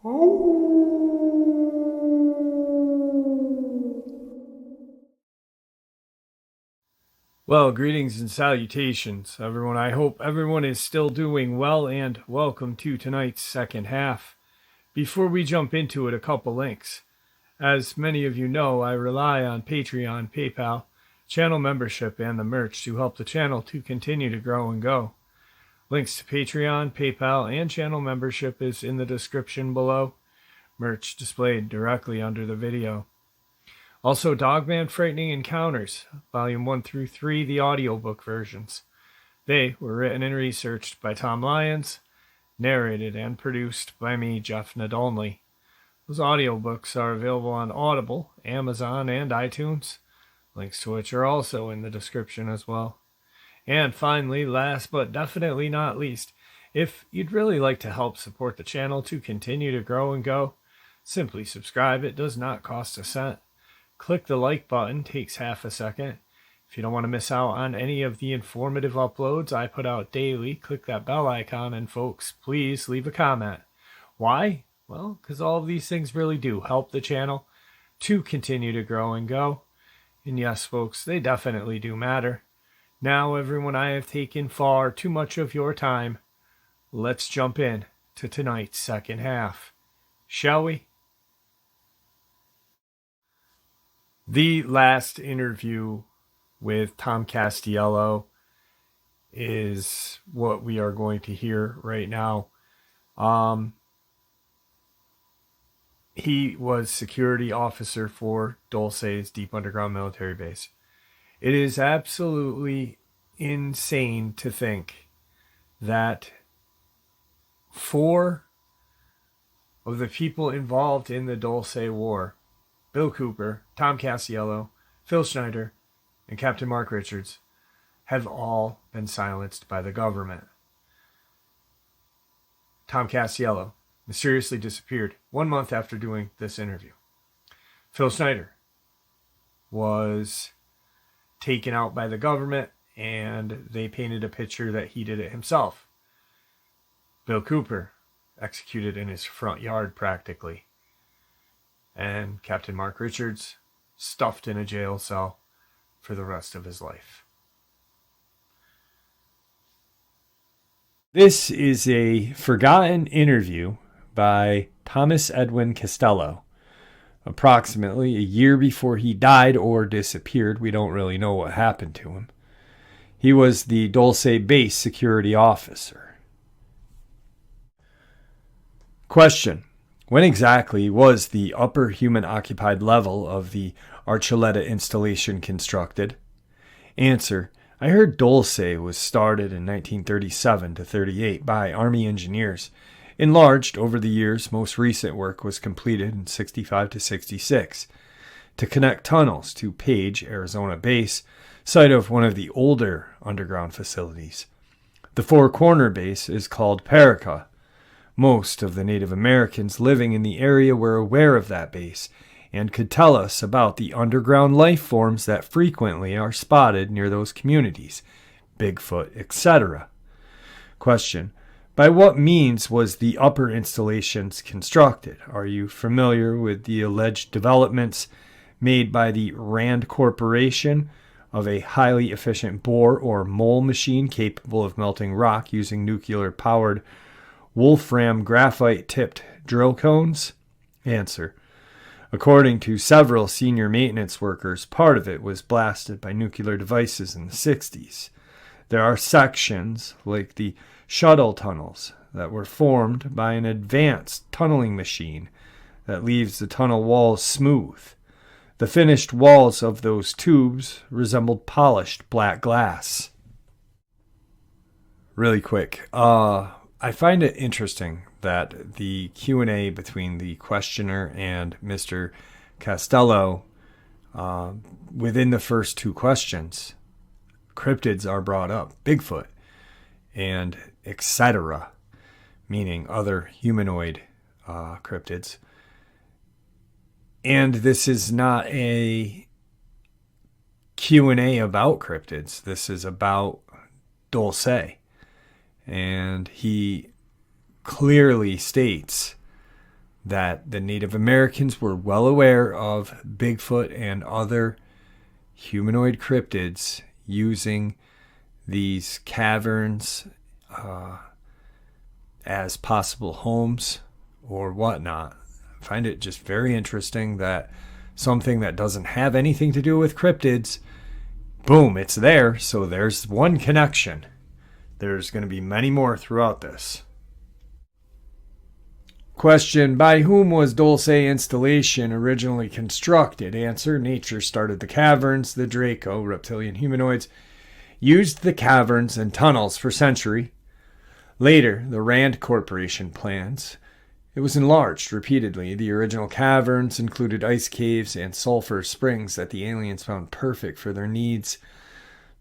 Well, greetings and salutations, everyone. I hope everyone is still doing well, and welcome to tonight's second half. Before we jump into it, a couple links. As many of you know, I rely on Patreon, PayPal, channel membership, and the merch to help the channel to continue to grow and go. Links to Patreon, PayPal, and channel membership is in the description below. Merch displayed directly under the video. Also, Dogman Frightening Encounters, Volume 1 through 3, the audiobook versions. They were written and researched by Tom Lyons, narrated and produced by me, Jeff Nadolny. Those audiobooks are available on Audible, Amazon, and iTunes, links to which are also in the description as well. And finally, last but definitely not least, if you'd really like to help support the channel to continue to grow and go, simply subscribe. It does not cost a cent. Click the like button, takes half a second. If you don't want to miss out on any of the informative uploads I put out daily, click that bell icon, and folks, please leave a comment. Why? Well, because all of these things really do help the channel to continue to grow and go. And yes, folks, they definitely do matter. Now, everyone, I have taken far too much of your time. Let's jump in to tonight's second half, shall we? The last interview with Tom Castello is what we are going to hear right now. He was security officer for Dulce's deep underground military base. It is absolutely insane to think that 4 of the people involved in the Dulce War, Bill Cooper, Tom Castello, Phil Schneider, and Captain Mark Richards, have all been silenced by the government. Tom Castello mysteriously disappeared 1 month after doing this interview. Phil Schneider was taken out by the government, and they painted a picture that he did it himself. Bill Cooper executed in his front yard practically. And Captain Mark Richards stuffed in a jail cell for the rest of his life. This is a forgotten interview by Thomas Edwin Castello. Approximately a year before he died or disappeared, we don't really know what happened to him. He was the Dulce base security officer. Question: when exactly was the upper human-occupied level of the Archuleta installation constructed? Answer: I heard Dulce was started in 1937 to 38 by Army engineers. Enlarged over the years, most recent work was completed in 65 to 66 to connect tunnels to Page, Arizona base, site of one of the older underground facilities. The four-corner base is called Perica. Most of the Native Americans living in the area were aware of that base and could tell us about the underground life forms that frequently are spotted near those communities, Bigfoot, etc. Question: by what means was the upper installations constructed? Are you familiar with the alleged developments made by the Rand Corporation of a highly efficient bore or mole machine capable of melting rock using nuclear-powered wolfram graphite-tipped drill cones? Answer: according to several senior maintenance workers, part of it was blasted by nuclear devices in the 60s. There are sections, like the shuttle tunnels, that were formed by an advanced tunneling machine that leaves the tunnel walls smooth. The finished walls of those tubes resembled polished black glass. Really quick, I find it interesting that the Q&A between the questioner and Mr. Castello, within the first 2 questions, cryptids are brought up, Bigfoot, and etc., meaning other humanoid cryptids. And this is not a Q&A about cryptids. This is about Dulce. And he clearly states that the Native Americans were well aware of Bigfoot and other humanoid cryptids using these caverns as possible homes or whatnot. I find it just very interesting that something that doesn't have anything to do with cryptids, boom, it's there. So there's one connection. There's going to be many more throughout this. Question: by whom was Dulce installation originally constructed? Answer: nature started the caverns. The Draco, reptilian humanoids, used the caverns and tunnels for centuries. Later, the Rand Corporation plans. It was enlarged repeatedly. The original caverns included ice caves and sulfur springs that the aliens found perfect for their needs.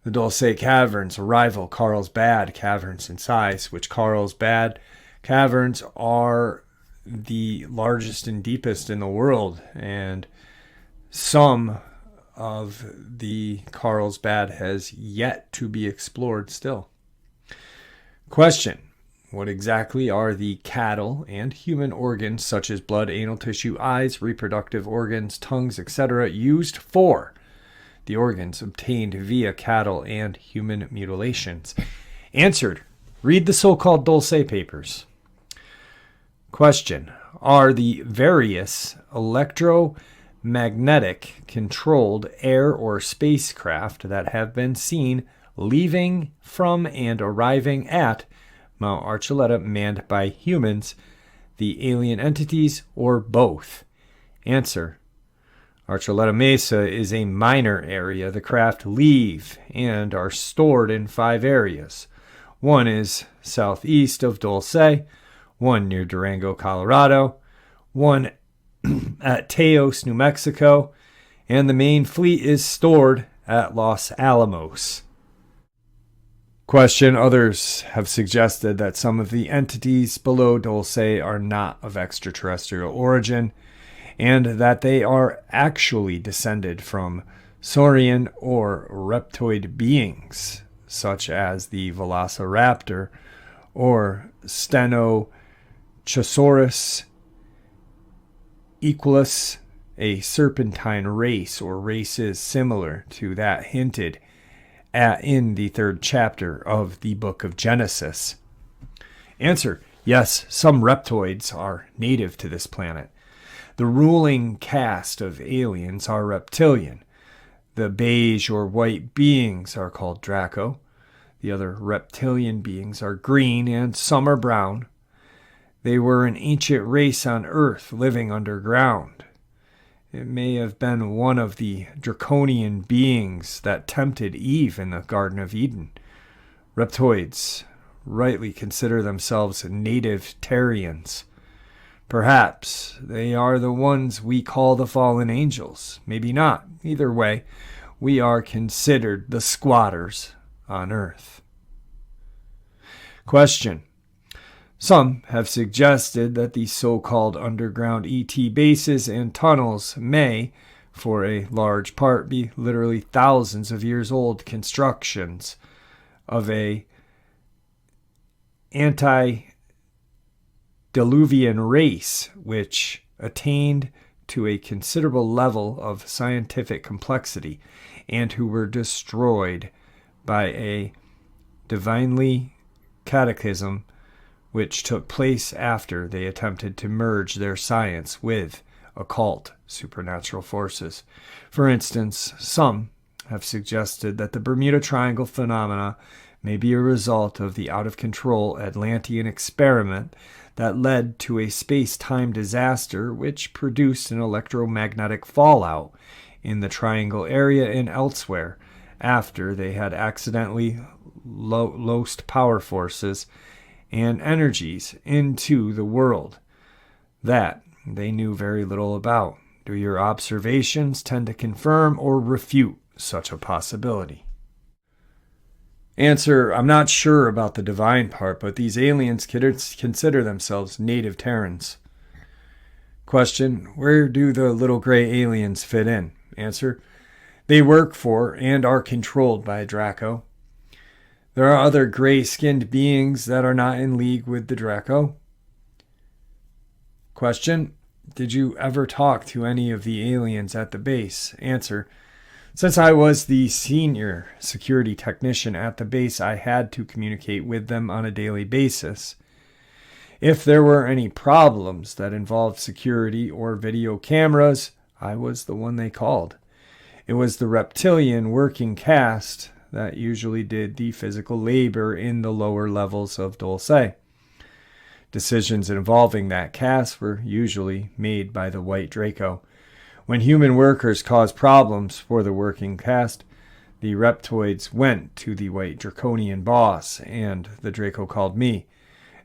The Dulce caverns rival Carlsbad caverns in size, which Carlsbad caverns are the largest and deepest in the world, and some of the Carlsbad has yet to be explored still. Question: what exactly are the cattle and human organs such as blood, anal tissue, eyes, reproductive organs, tongues, etc. used for? The organs obtained via cattle and human mutilations. Answered: read the so-called Dulce papers. Question: are the various electromagnetic controlled air or spacecraft that have been seen leaving from and arriving at Mount Archuleta manned by humans the alien entities, or both? Answer: Archuleta Mesa is a minor area. The craft leave and are stored in 5 areas. One is southeast of Dulce, one near Durango, Colorado, one at Teos, New Mexico, and the main fleet is stored at Los Alamos. Question: others have suggested that some of the entities below Dulce are not of extraterrestrial origin, and that they are actually descended from saurian or reptoid beings, such as the Velociraptor or Stenochosaurus equus, a serpentine race or races similar to that hinted at in the 3rd chapter of the book of Genesis. Answer: yes, some reptoids are native to this planet. The ruling caste of aliens are reptilian. The beige or white beings are called Draco. The other reptilian beings are green, and some are brown. They were an ancient race on Earth living underground. It may have been one of the draconian beings that tempted Eve in the Garden of Eden. Reptoids rightly consider themselves native Terrians. Perhaps they are the ones we call the fallen angels. Maybe not. Either way, we are considered the squatters on Earth. Question: some have suggested that the so-called underground ET bases and tunnels may, for a large part, be literally thousands of years old constructions of a antediluvian race which attained to a considerable level of scientific complexity and who were destroyed by a divinely cataclysm which took place after they attempted to merge their science with occult supernatural forces. For instance, some have suggested that the Bermuda Triangle phenomena may be a result of the out-of-control Atlantean experiment that led to a space-time disaster which produced an electromagnetic fallout in the triangle area and elsewhere after they had accidentally lost power forces and energies into the world that they knew very little about. Do your observations tend to confirm or refute such a possibility? Answer: I'm not sure about the divine part, but these aliens consider themselves native Terrans. Question: where do the little gray aliens fit in? Answer: they work for and are controlled by Draco. There are other gray-skinned beings that are not in league with the Draco. Question: did you ever talk to any of the aliens at the base? Answer: since I was the senior security technician at the base, I had to communicate with them on a daily basis. If there were any problems that involved security or video cameras, I was the one they called. It was the Reptilian working caste that usually did the physical labor in the lower levels of Dulce. Decisions involving that caste were usually made by the White Draco. When human workers caused problems for the working caste, the Reptoids went to the White Draconian boss, and the Draco called me.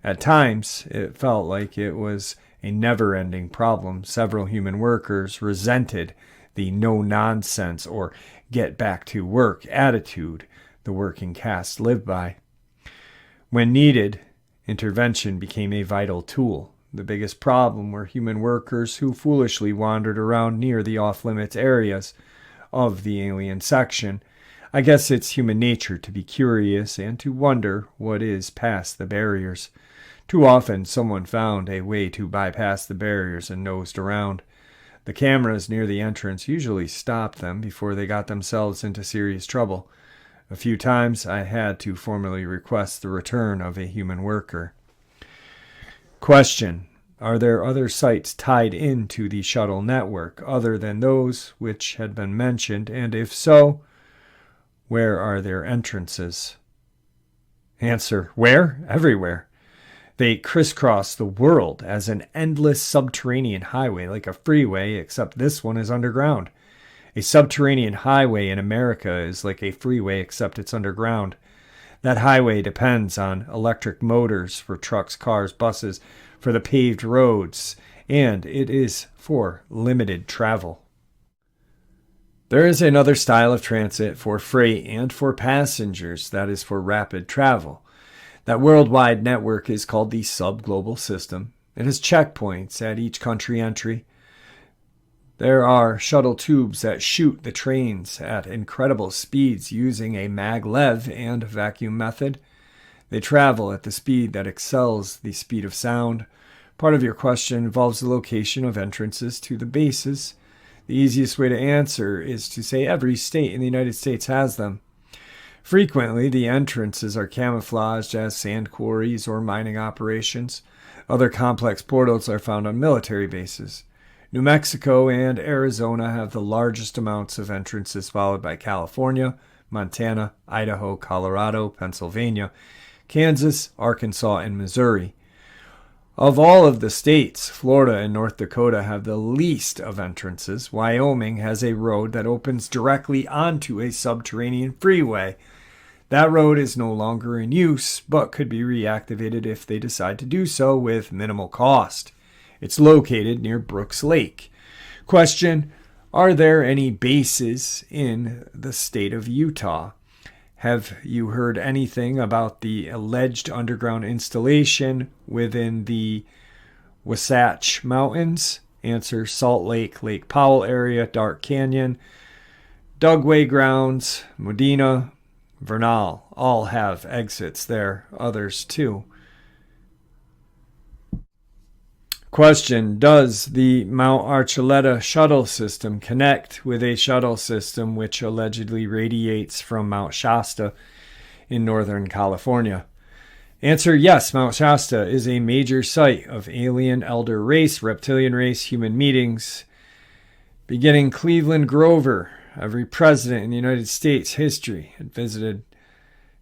At times, it felt like it was a never-ending problem. Several human workers resented the no-nonsense or get-back-to-work attitude the working caste lived by. When needed, intervention became a vital tool. The biggest problem were human workers who foolishly wandered around near the off-limits areas of the alien section. I guess it's human nature to be curious and to wonder what is past the barriers. Too often, someone found a way to bypass the barriers and nosed around. The cameras near the entrance usually stopped them before they got themselves into serious trouble. A few times, I had to formally request the return of a human worker. Question: are there other sites tied into the shuttle network other than those which had been mentioned, and if so, where are their entrances? Answer: where? Everywhere. They crisscross the world as an endless subterranean highway, like a freeway, except this one is underground. A subterranean highway in America is like a freeway, except it's underground. That highway depends on electric motors for trucks, cars, buses, for the paved roads, and it is for limited travel. There is another style of transit for freight and for passengers that is for rapid travel. That worldwide network is called the subglobal system. It has checkpoints at each country entry. There are shuttle tubes that shoot the trains at incredible speeds using a maglev and vacuum method. They travel at the speed that excels the speed of sound. Part of your question involves the location of entrances to the bases. The easiest way to answer is to say every state in the United States has them. Frequently, the entrances are camouflaged as sand quarries or mining operations. Other complex portals are found on military bases. New Mexico and Arizona have the largest amounts of entrances, followed by California, Montana, Idaho, Colorado, Pennsylvania, Kansas, Arkansas, and Missouri. Of all of the states, Florida and North Dakota have the least of entrances. Wyoming has a road that opens directly onto a subterranean freeway. That road is no longer in use, but could be reactivated if they decide to do so with minimal cost. It's located near Brooks Lake. Question: are there any bases in the state of Utah? Have you heard anything about the alleged underground installation within the Wasatch Mountains? Answer: Salt Lake, Lake Powell area, Dark Canyon, Dugway Grounds, Modena, Vernal. All have exits there. Others too. Question: does the Mount Archuleta shuttle system connect with a shuttle system which allegedly radiates from Mount Shasta in Northern California? Answer: yes, Mount Shasta is a major site of alien elder race, reptilian race, human meetings. Beginning Cleveland Grover, every president in the United States history had visited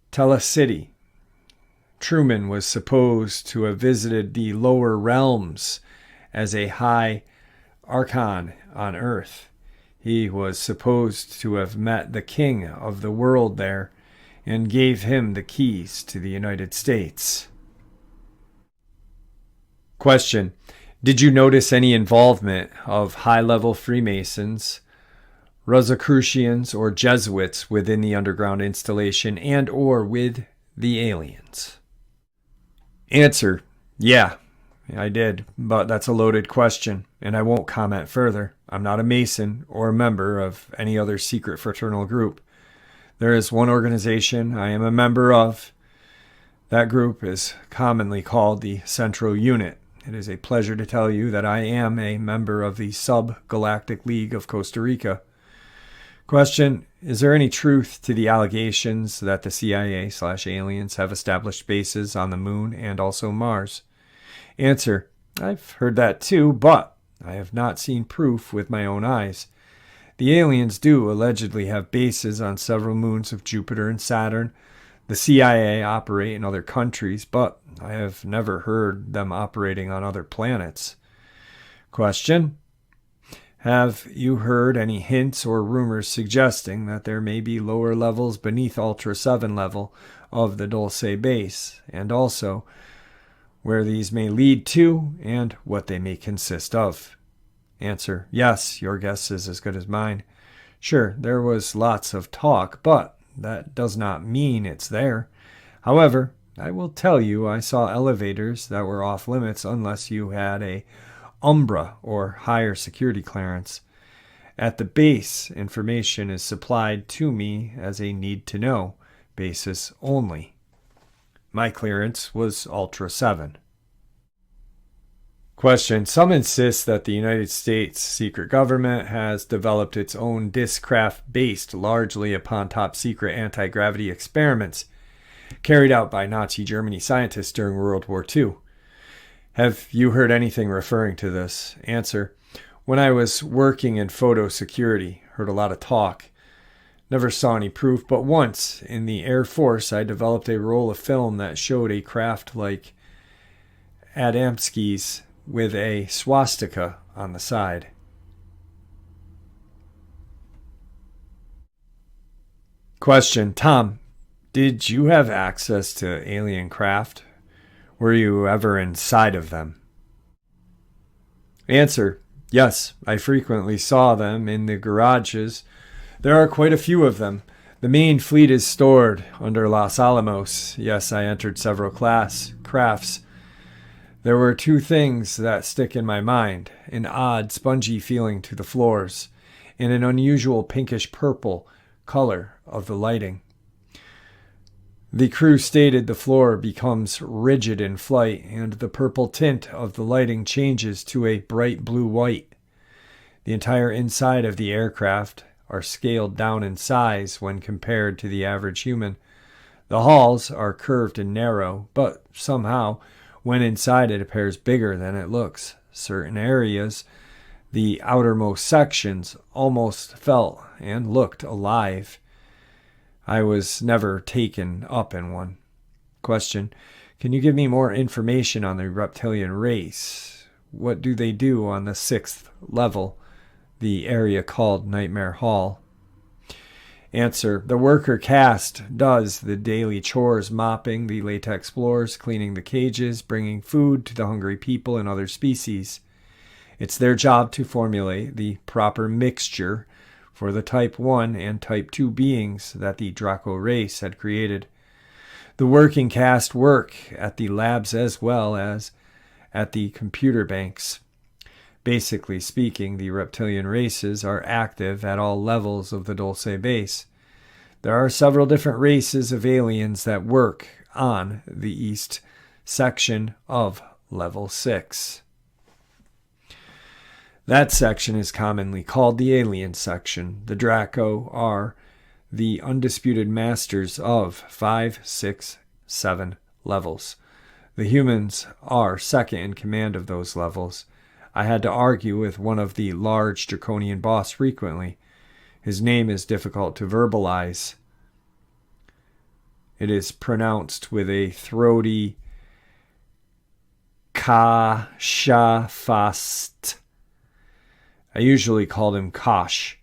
Telecity. Truman was supposed to have visited the lower realms as a high archon on Earth. He was supposed to have met the king of the world there and gave him the keys to the United States. Question: did you notice any involvement of high-level Freemasons, Rosicrucians, or Jesuits within the underground installation and or with the aliens? Answer: yeah, I did, but that's a loaded question, and I won't comment further. I'm not a Mason or a member of any other secret fraternal group. There is one organization I am a member of. That group is commonly called the Central Unit. It is a pleasure to tell you that I am a member of the Sub-Galactic League of Costa Rica. Question: is there any truth to the allegations that the CIA/aliens have established bases on the moon and also Mars? Answer: I've heard that too, but I have not seen proof with my own eyes. The aliens do allegedly have bases on several moons of Jupiter and Saturn. The CIA operate in other countries, but I have never heard them operating on other planets. Question: have you heard any hints or rumors suggesting that there may be lower levels beneath Ultra 7 level of the Dulce base, and also where these may lead to and what they may consist of? Answer: yes, your guess is as good as mine. Sure, there was lots of talk, but that does not mean it's there. However, I will tell you I saw elevators that were off limits unless you had a Umbra or higher security clearance. At the base, information is supplied to me as a need-to-know basis only. My clearance was Ultra 7. Question: some insist that the United States secret government has developed its own discraft based largely upon top-secret anti-gravity experiments carried out by Nazi Germany scientists during World War II. Have you heard anything referring to this? Answer: when I was working in photo security, heard a lot of talk. Never saw any proof, but once in the Air Force I developed a roll of film that showed a craft like Adamski's with a swastika on the side. Question: Tom, did you have access to alien craft? Were you ever inside of them? Answer: yes, I frequently saw them in the garages. There are quite a few of them. The main fleet is stored under Los Alamos. Yes, I entered several crafts. There were two things that stick in my mind: an odd, spongy feeling to the floors, and an unusual pinkish-purple color of the lighting. The crew stated the floor becomes rigid in flight, and the purple tint of the lighting changes to a bright blue-white. The entire inside of the aircraft are scaled down in size when compared to the average human. The halls are curved and narrow, but somehow, when inside, it appears bigger than it looks. Certain areas, the outermost sections, almost felt and looked alive. I was never taken up in one. Question: can you give me more information on the reptilian race? What do they do on the 6th level, the area called Nightmare Hall? Answer: the worker caste does the daily chores, mopping the latex floors, cleaning the cages, bringing food to the hungry people and other species. It's their job to formulate the proper mixture for the Type 1 and Type 2 beings that the Draco race had created. The working caste work at the labs as well as at the computer banks. Basically speaking, the reptilian races are active at all levels of the Dulce base. There are several different races of aliens that work on the east section of Level 6. That section is commonly called the Alien section. The Draco are the undisputed masters of 5, 6, 7 levels. The humans are second in command of those levels. I had to argue with one of the large draconian boss frequently. His name is difficult to verbalize. It is pronounced with a throaty ka-sha-fast. I usually called him Kosh,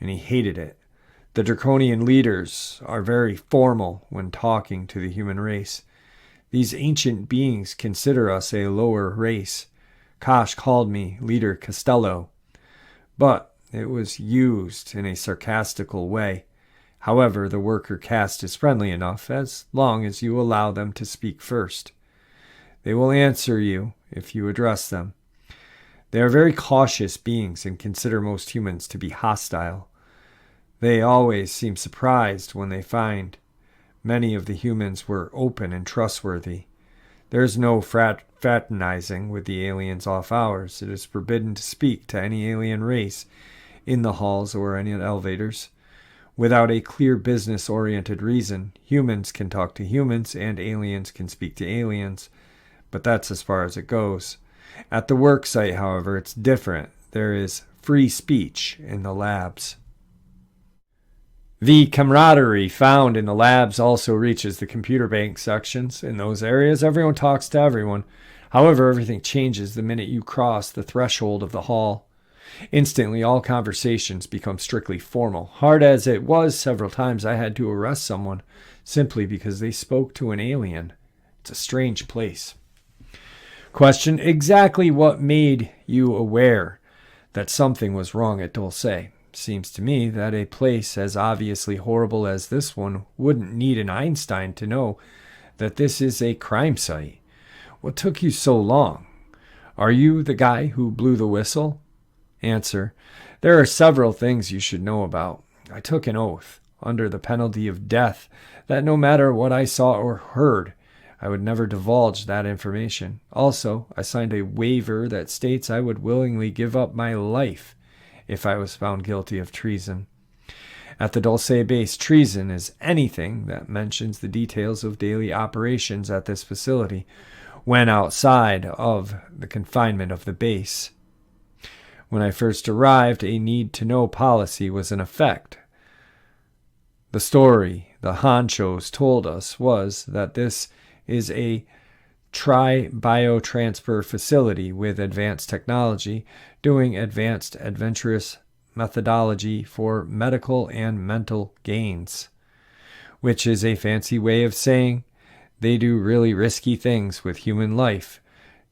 and he hated it. The draconian leaders are very formal when talking to the human race. These ancient beings consider us a lower race. Kosh called me Leader Castello, but it was used in a sarcastical way. However, the worker caste is friendly enough as long as you allow them to speak first. They will answer you if you address them. They are very cautious beings and consider most humans to be hostile. They always seem surprised when they find many of the humans were open and trustworthy. There is no fraternizing with the aliens off hours. It is forbidden to speak to any alien race in the halls or any elevators. Without a clear business-oriented reason, humans can talk to humans and aliens can speak to aliens, but that's as far as it goes. At the work site, however, it's different. There is free speech in the labs. The camaraderie found in the labs also reaches the computer bank sections. In those areas, everyone talks to everyone. However, everything changes the minute you cross the threshold of the hall. Instantly, all conversations become strictly formal. Hard as it was, several times I had to arrest someone simply because they spoke to an alien. It's a strange place. Question: exactly what made you aware that something was wrong at Dulce? Seems to me that a place as obviously horrible as this one wouldn't need an Einstein to know that this is a crime site. What took you so long? Are you the guy who blew the whistle? Answer: there are several things you should know about. I took an oath, under the penalty of death, that no matter what I saw or heard, I would never divulge that information. Also, I signed a waiver that states I would willingly give up my life if I was found guilty of treason. At the Dulce base, treason is anything that mentions the details of daily operations at this facility when outside of the confinement of the base. When I first arrived, a need-to-know policy was in effect. The story the honchos told us was that this is a tri-biotransfer facility with advanced technology, doing advanced adventurous methodology for medical and mental gains, which is a fancy way of saying they do really risky things with human life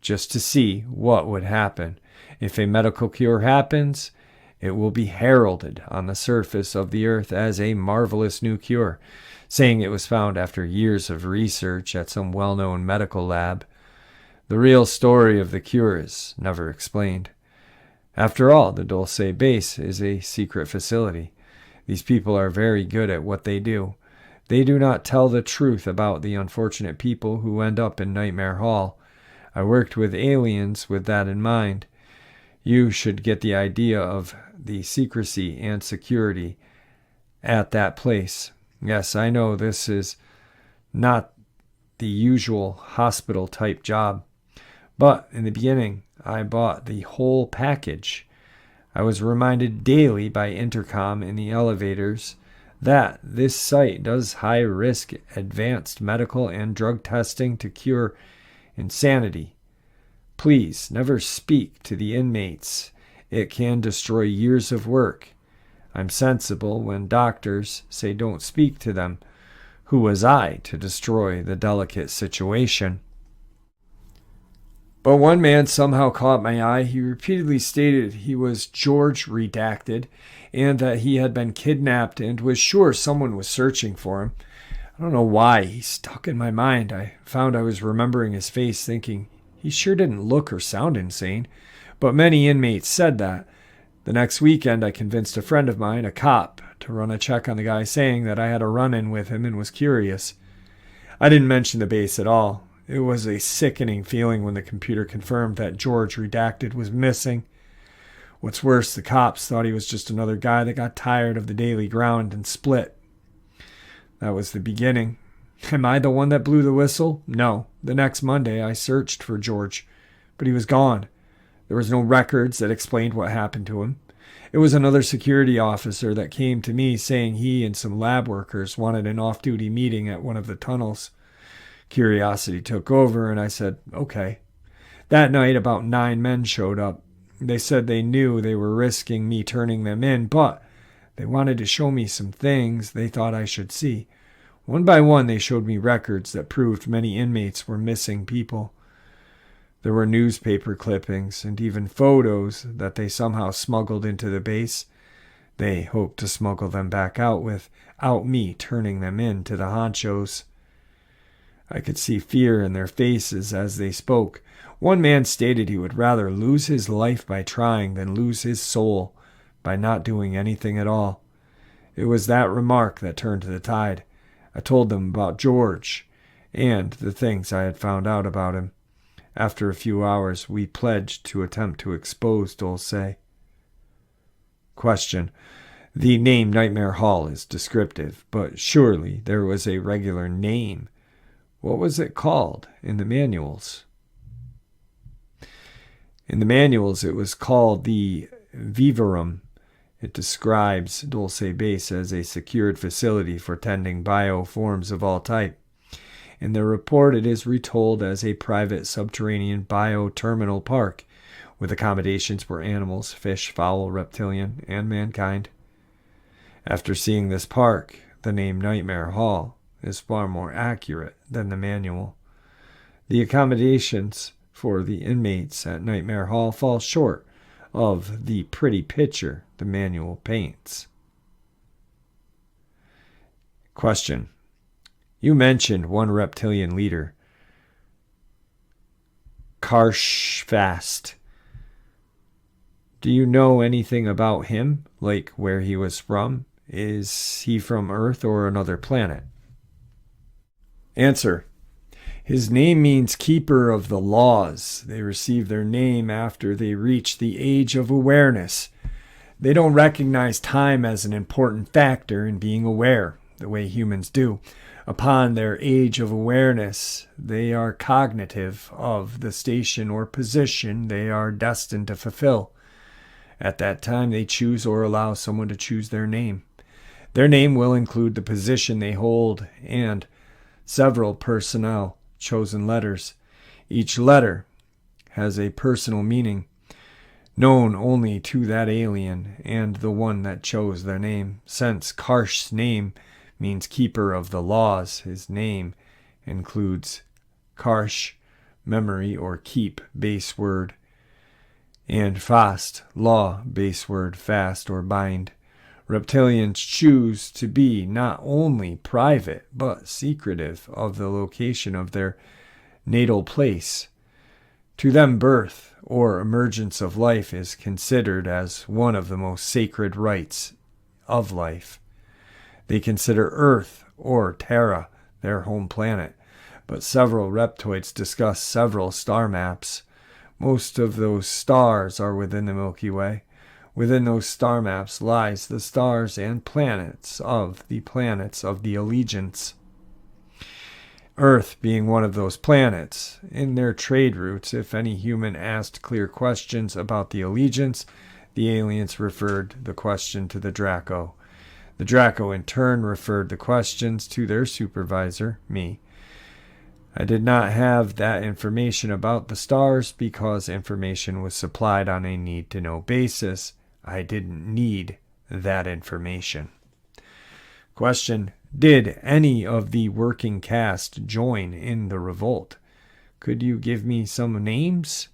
just to see what would happen. If a medical cure happens, it will be heralded on the surface of the earth as a marvelous new cure, saying it was found after years of research at some well-known medical lab. The real story of the cure is never explained. After all, the Dulce base is a secret facility. These people are very good at what they do. They do not tell the truth about the unfortunate people who end up in Nightmare Hall. I worked with aliens with that in mind. You should get the idea of the secrecy and security at that place. Yes, I know this is not the usual hospital-type job, but in the beginning, I bought the whole package. I was reminded daily by intercom in the elevators that this site does high-risk advanced medical and drug testing to cure insanity. Please never speak to the inmates. It can destroy years of work. I'm sensible when doctors say don't speak to them. Who was I to destroy the delicate situation? But one man somehow caught my eye. He repeatedly stated he was George Redacted and that he had been kidnapped and was sure someone was searching for him. I don't know why. He stuck in my mind. I found I was remembering his face, thinking he sure didn't look or sound insane. But many inmates said that. The next weekend, I convinced a friend of mine, a cop, to run a check on the guy, saying that I had a run-in with him and was curious. I didn't mention the base at all. It was a sickening feeling when the computer confirmed that George Redacted was missing. What's worse, the cops thought he was just another guy that got tired of the daily grind and split. That was the beginning. Am I the one that blew the whistle? No. The next Monday, I searched for George, but he was gone. There was no records that explained what happened to him. It was another security officer that came to me saying he and some lab workers wanted an off-duty meeting at one of the tunnels. Curiosity took over, and I said, okay. That night, about 9 men showed up. They said they knew they were risking me turning them in, but they wanted to show me some things they thought I should see. One by one, they showed me records that proved many inmates were missing people. There were newspaper clippings and even photos that they somehow smuggled into the base. They hoped to smuggle them back out without me turning them in to the honchos. I could see fear in their faces as they spoke. One man stated he would rather lose his life by trying than lose his soul by not doing anything at all. It was that remark that turned the tide. I told them about George and the things I had found out about him. After a few hours, we pledged to attempt to expose Dulce. Question. The name Nightmare Hall is descriptive, but surely there was a regular name. What was it called in the manuals? In the manuals, it was called the Vivarum. It describes Dulce Base as a secured facility for tending bioforms of all type. In the report, it is retold as a private subterranean bioterminal park with accommodations for animals, fish, fowl, reptilian, and mankind. After seeing this park, the name Nightmare Hall is far more accurate than the manual. The accommodations for the inmates at Nightmare Hall fall short of the pretty picture the manual paints. Question. You mentioned one reptilian leader, Karshfast. Do you know anything about him, like where he was from? Is he from Earth or another planet? Answer. His name means keeper of the laws. They receive their name after they reach the age of awareness. They don't recognize time as an important factor in being aware, the way humans do. Upon their age of awareness, they are cognitive of the station or position they are destined to fulfill. At that time, they choose or allow someone to choose their name. Their name will include the position they hold and several personnel chosen letters. Each letter has a personal meaning, known only to that alien and the one that chose their name. Since Karsh's name means keeper of the laws, his name includes Karsh, memory or keep, base word, and fast, law, base word, fast or bind. Reptilians choose to be not only private, but secretive of the location of their natal place. To them, birth or emergence of life is considered as one of the most sacred rites of life. They consider Earth or Terra their home planet, but several reptoids discuss several star maps. Most of those stars are within the Milky Way. Within those star maps lies the stars and planets of the allegiance. Earth being one of those planets. In their trade routes, if any human asked clear questions about the allegiance, the aliens referred the question to the Draco. The Draco in turn referred the questions to their supervisor, me. I did not have that information about the stars because information was supplied on a need-to-know basis. I didn't need that information. Question. Did any of the working cast join in the revolt? Could you give me some names?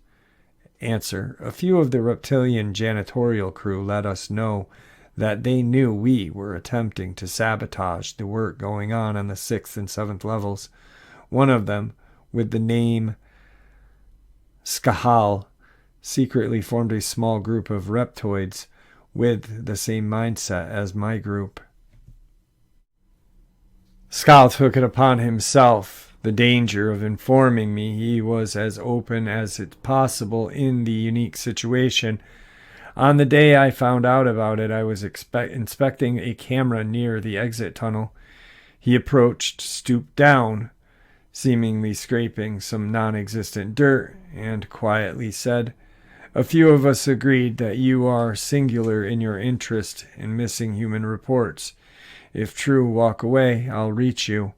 Answer. A few of the reptilian janitorial crew let us know that they knew we were attempting to sabotage the work going on the 6th and 7th levels. One of them, with the name Skahal, secretly formed a small group of reptoids with the same mindset as my group. Skal took it upon himself the danger of informing me he was as open as it's possible in the unique situation. On the day I found out about it, I was inspecting a camera near the exit tunnel. He approached, stooped down, seemingly scraping some non-existent dirt, and quietly said, "A few of us agreed that you are singular in your interest in missing human reports. If true, walk away, I'll reach you.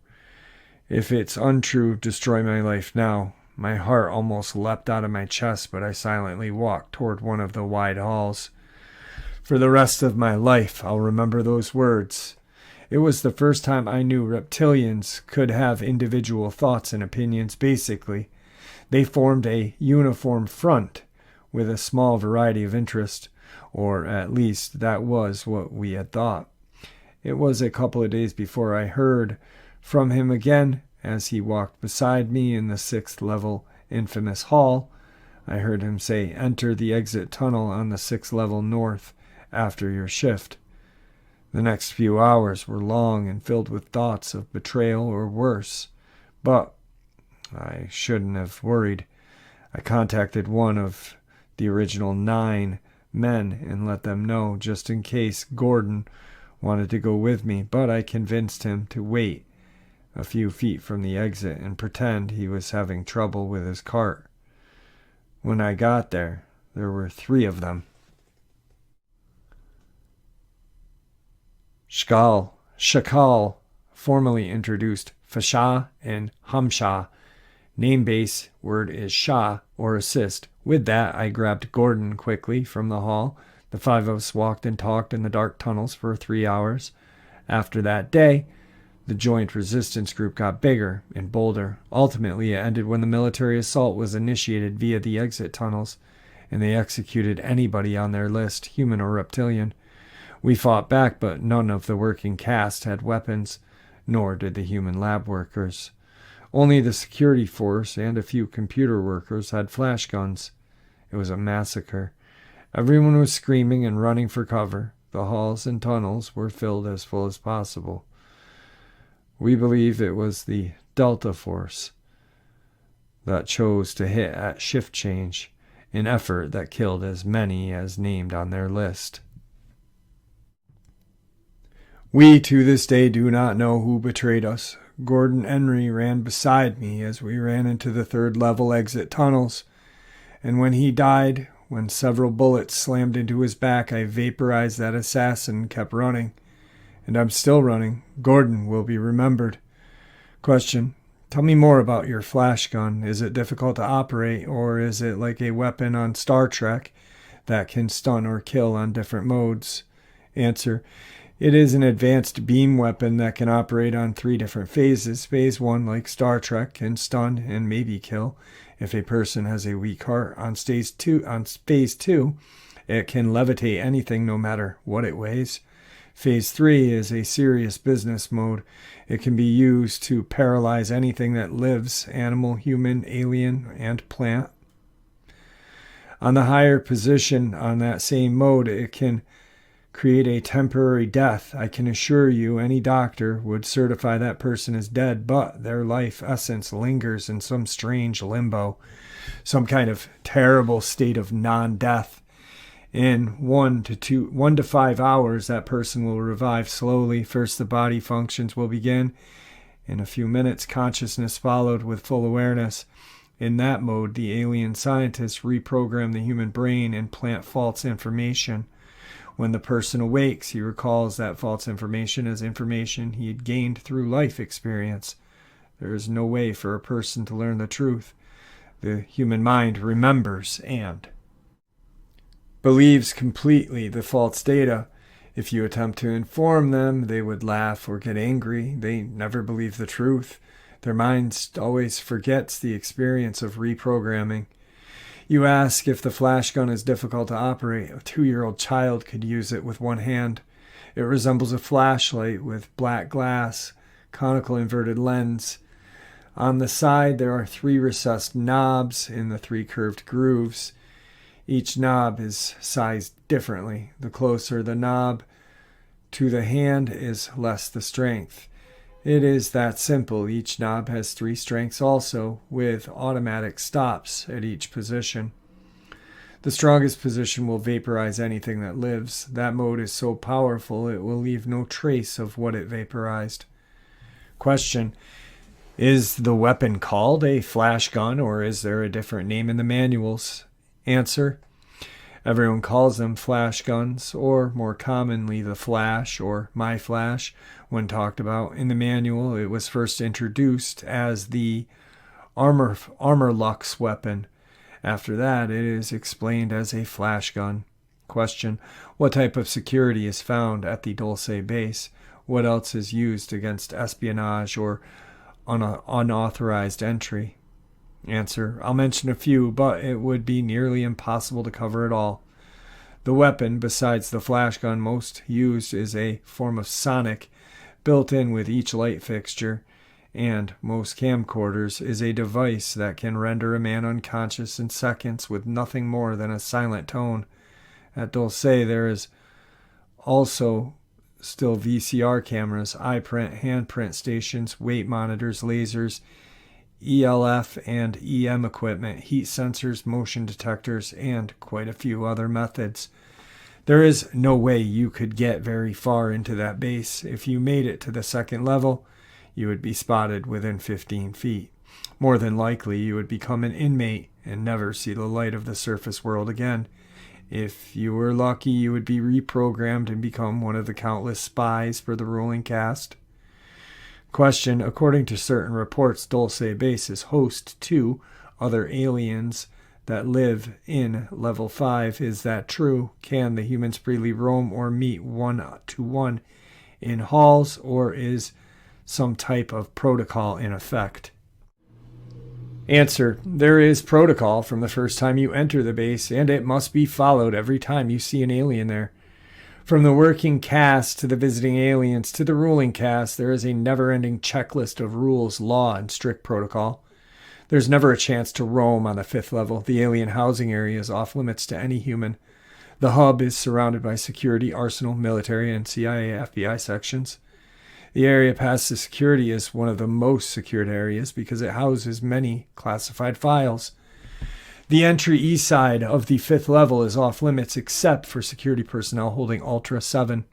If it's untrue, destroy my life now." My heart almost leapt out of my chest, but I silently walked toward one of the wide halls. For the rest of my life, I'll remember those words. It was the first time I knew reptilians could have individual thoughts and opinions. Basically, they formed a uniform front with a small variety of interest, or at least that was what we had thought. It was a couple of days before I heard from him again as he walked beside me in the 6th level infamous hall. I heard him say, "Enter the exit tunnel on the 6th level north after your shift." The next few hours were long and filled with thoughts of betrayal or worse. But I shouldn't have worried. I contacted one of the original 9 men and let them know just in case Gordon wanted to go with me, but I convinced him to wait a few feet from the exit and pretend he was having trouble with his cart. When I got there were 3 of them. Shakal formally introduced Fasha and Hamsha. Name base word is Shah or assist. With that, I grabbed Gordon quickly from the hall. The 5 of us walked and talked in the dark tunnels for 3 hours. After that day, the joint resistance group got bigger and bolder. Ultimately, it ended when the military assault was initiated via the exit tunnels, and they executed anybody on their list, human or reptilian. We fought back, but none of the working cast had weapons, nor did the human lab workers. Only the security force and a few computer workers had flash guns. It was a massacre. Everyone was screaming and running for cover. The halls and tunnels were filled as full as possible. We believe it was the Delta Force that chose to hit at shift change, an effort that killed as many as named on their list. We to this day do not know who betrayed us. Gordon Henry ran beside me as we ran into the 3rd level exit tunnels, and when he died, when several bullets slammed into his back, I vaporized that assassin and kept running. And I'm still running. Gordon will be remembered. Question: tell me more about your flash gun. Is it difficult to operate, or is it like a weapon on Star Trek that can stun or kill on different modes? Answer: it is an advanced beam weapon that can operate on 3 different phases. Phase 1, like Star Trek, can stun and maybe kill if a person has a weak heart. On phase 2, it can levitate anything no matter what it weighs. Phase 3 is a serious business mode. It can be used to paralyze anything that lives, animal, human, alien, and plant. On the higher position on that same mode, it can create a temporary death. I can assure you any doctor would certify that person is dead, but their life essence lingers in some strange limbo, some kind of terrible state of non-death. In 1 to 5 hours, that person will revive slowly. First, the body functions will begin. In a few minutes, consciousness followed with full awareness. In that mode, the alien scientists reprogram the human brain and plant false information. When the person awakes, he recalls that false information as information he had gained through life experience. There is no way for a person to learn the truth. The human mind remembers and believes completely the false data. If you attempt to inform them, they would laugh or get angry. They never believe the truth. Their mind always forgets the experience of reprogramming. You ask if the flash gun is difficult to operate. A 2-year-old child could use it with one hand. It resembles a flashlight with black glass, conical inverted lens. On the side, there are 3 recessed knobs in the 3 curved grooves. Each knob is sized differently. The closer the knob to the hand is less the strength. It is that simple. Each knob has 3 strengths also, with automatic stops at each position. The strongest position will vaporize anything that lives. That mode is so powerful it will leave no trace of what it vaporized. Question: is the weapon called a flash gun, or is there a different name in the manuals? Answer: everyone calls them flash guns, or more commonly the flash or my flash when talked about. In the manual, it was first introduced as the Armorlux weapon. After that, it is explained as a flash gun. Question: what type of security is found at the Dulce base? What else is used against espionage or unauthorized entry? Answer: I'll mention a few, but it would be nearly impossible to cover it all. The weapon, besides the flash gun most used, is a form of sonic built in with each light fixture, and most camcorders is a device that can render a man unconscious in seconds with nothing more than a silent tone. At Dulce, there is also still VCR cameras, eye print, handprint stations, weight monitors, lasers, ELF and EM equipment, heat sensors, motion detectors, and quite a few other methods. There is no way you could get very far into that base. If you made it to the second level, you would be spotted within 15 feet. More than likely, you would become an inmate and never see the light of the surface world again. If you were lucky, you would be reprogrammed and become one of the countless spies for the ruling caste. Question: according to certain reports, Dulce Base is host to other aliens that live in Level 5. Is that true? Can the humans freely roam or meet one-to-one in halls, or is some type of protocol in effect? Answer: there is protocol from the first time you enter the base, and it must be followed every time you see an alien there. From the working caste to the visiting aliens to the ruling caste, there is a never-ending checklist of rules, law, and strict protocol. There's never a chance to roam on the 5th level. The alien housing area is off limits to any human. The hub is surrounded by security, arsenal, military, and CIA, FBI sections. The area past the security is one of the most secured areas because it houses many classified files. The entry east side of the 5th level is off limits except for security personnel holding Ultra 7,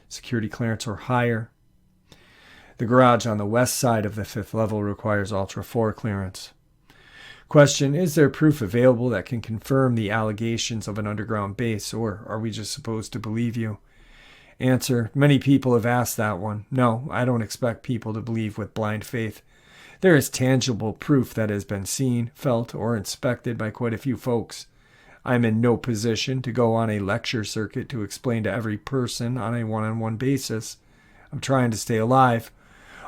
security clearance or higher. The garage on the west side of the 5th level requires Ultra 4 clearance. Question: is there proof available that can confirm the allegations of an underground base, or are we just supposed to believe you? Answer: many people have asked that one. No, I don't expect people to believe with blind faith. There is tangible proof that has been seen, felt, or inspected by quite a few folks. I am in no position to go on a lecture circuit to explain to every person on a one-on-one basis. I'm trying to stay alive.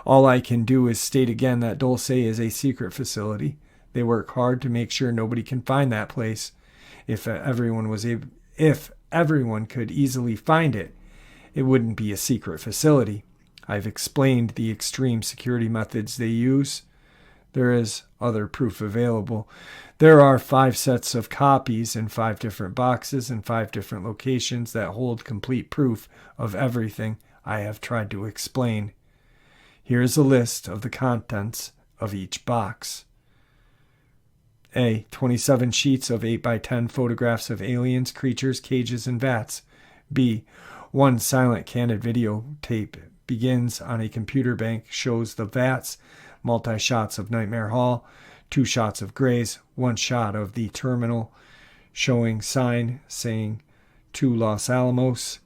All I can do is state again that Dulce is a secret facility. They work hard to make sure nobody can find that place. If everyone could easily find it, it wouldn't be a secret facility. I've explained the extreme security methods they use. There is other proof available. There are 5 sets of copies in 5 different boxes in 5 different locations that hold complete proof of everything I have tried to explain. Here is a list of the contents of each box. A. 27 sheets of 8x10 photographs of aliens, creatures, cages, and vats. B. 1 silent candid videotape begins on a computer bank, shows the vats, multi-shots of Nightmare Hall, 2 shots of Grays, 1 shot of the terminal showing sign saying to Los Alamos,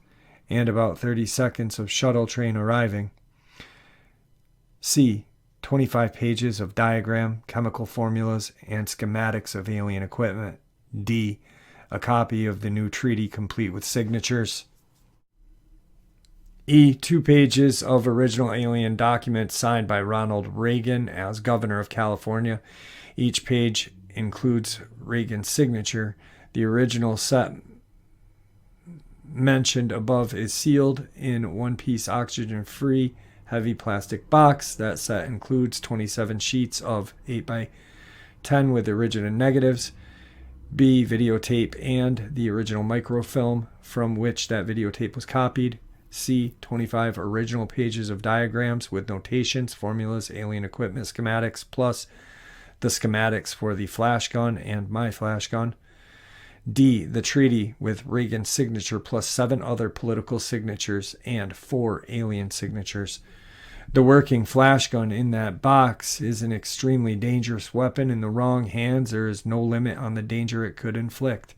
and about 30 seconds of shuttle train arriving. C. 25 pages of diagram, chemical formulas, and schematics of alien equipment. D. A copy of the new treaty complete with signatures. E. 2 pages of original alien documents signed by Ronald Reagan as governor of California. Each page includes Reagan's signature. The original set mentioned above is sealed in one-piece oxygen-free heavy plastic box. That set includes 27 sheets of 8x10 with original negatives. B. Videotape and the original microfilm from which that videotape was copied. C. 25 original pages of diagrams with notations, formulas, alien equipment schematics, plus the schematics for the flash gun and my flash gun. D. The treaty with Reagan's signature plus 7 other political signatures and 4 alien signatures. The working flash gun in that box is an extremely dangerous weapon. In the wrong hands, there is no limit on the danger it could inflict.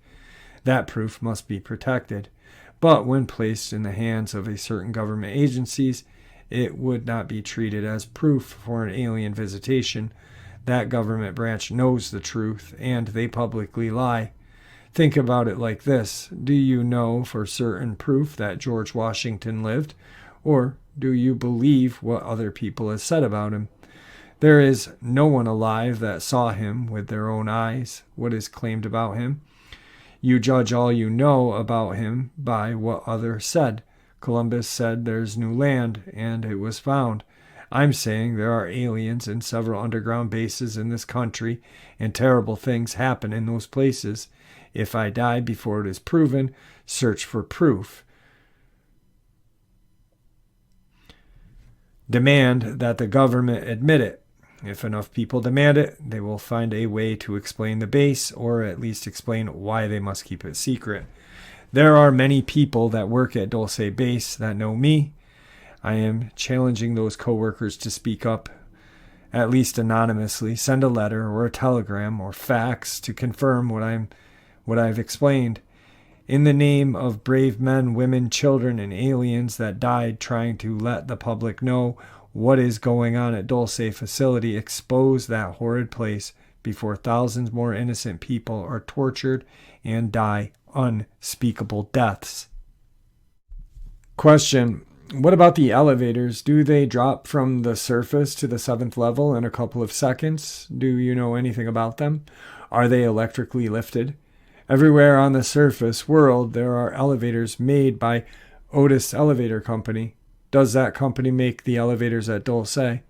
That proof must be protected. But when placed in the hands of a certain government agencies, it would not be treated as proof for an alien visitation. That government branch knows the truth, and they publicly lie. Think about it like this. Do you know for certain proof that George Washington lived, or do you believe what other people have said about him? There is no one alive that saw him with their own eyes. What is claimed about him? You judge all you know about him by what others said. Columbus said there's new land, and it was found. I'm saying there are aliens in several underground bases in this country, and terrible things happen in those places. If I die before it is proven, search for proof. Demand that the government admit it. If enough people demand it, they will find a way to explain the base, or at least explain why they must keep it secret. There are many people that work at Dulce Base that know me. I am challenging those coworkers to speak up, at least anonymously, send a letter or a telegram or fax to confirm what I've explained. In the name of brave men, women, children, and aliens that died trying to let the public know what is going on at Dulce facility, expose that horrid place before thousands more innocent people are tortured and die unspeakable deaths. Question: what about the elevators? Do they drop from the surface to the 7th level in a couple of seconds? Do you know anything about them? Are they electrically lifted? Everywhere on the surface world, there are elevators made by Otis Elevator Company. Does that company make the elevators at Dulce?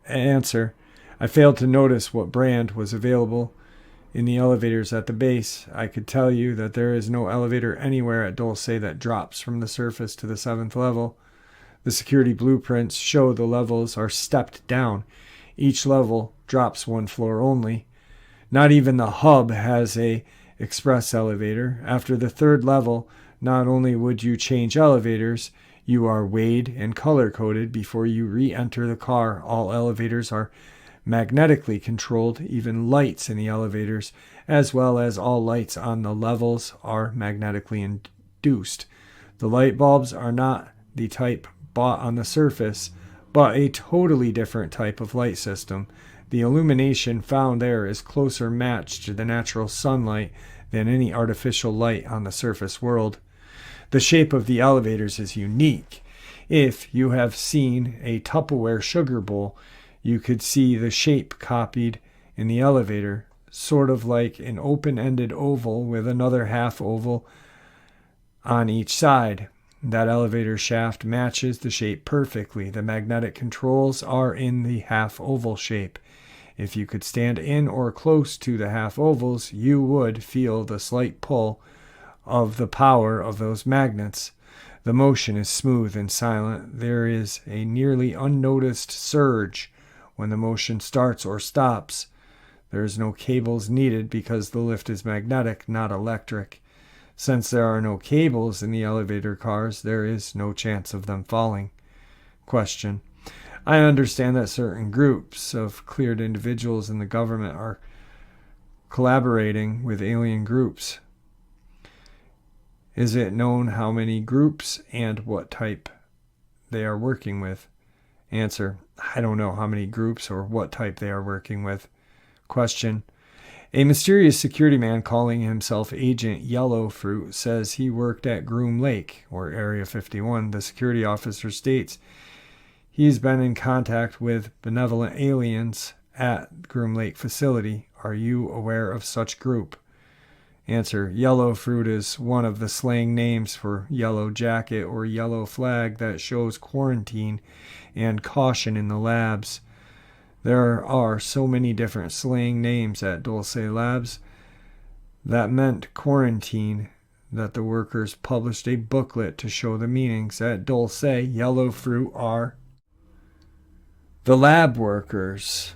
Answer: I failed to notice what brand was available in the elevators at the base. I could tell you that there is no elevator anywhere at Dulce that drops from the surface to the 7th level. The security blueprints show the levels are stepped down. Each level drops 1 floor only. Not even the hub has a express elevator. After the 3rd level, not only would you change elevators, you are weighed and color-coded before you re-enter the car. All elevators are magnetically controlled. Even lights in the elevators, as well as all lights on the levels, are magnetically induced. The light bulbs are not the type bought on the surface, but a totally different type of light system. The illumination found there is closer matched to the natural sunlight than any artificial light on the surface world. The shape of the elevators is unique. If you have seen a Tupperware sugar bowl, you could see the shape copied in the elevator, sort of like an open-ended oval with another half oval on each side. That elevator shaft matches the shape perfectly. The magnetic controls are in the half oval shape. If you could stand in or close to the half ovals, you would feel the slight pull of the power of those magnets. The motion is smooth and silent. There is a nearly unnoticed surge when the motion starts or stops. There is no cables needed because the lift is magnetic, not electric. Since there are no cables in the elevator cars, there is no chance of them falling. Question: I understand that certain groups of cleared individuals in the government are collaborating with alien groups. Is it known how many groups and what type they are working with? Answer: I don't know how many groups or what type they are working with. Question: a mysterious security man calling himself Agent Yellowfruit says he worked at Groom Lake, or Area 51. The security officer states he's been in contact with benevolent aliens at Groom Lake facility. Are you aware of such group? Answer: Yellowfruit is one of the slang names for yellow jacket or yellow flag that shows quarantine and caution in the labs. There are so many different slang names at Dulce Labs that meant quarantine that the workers published a booklet to show the meanings. At Dulce, Yellowfruit are the lab workers,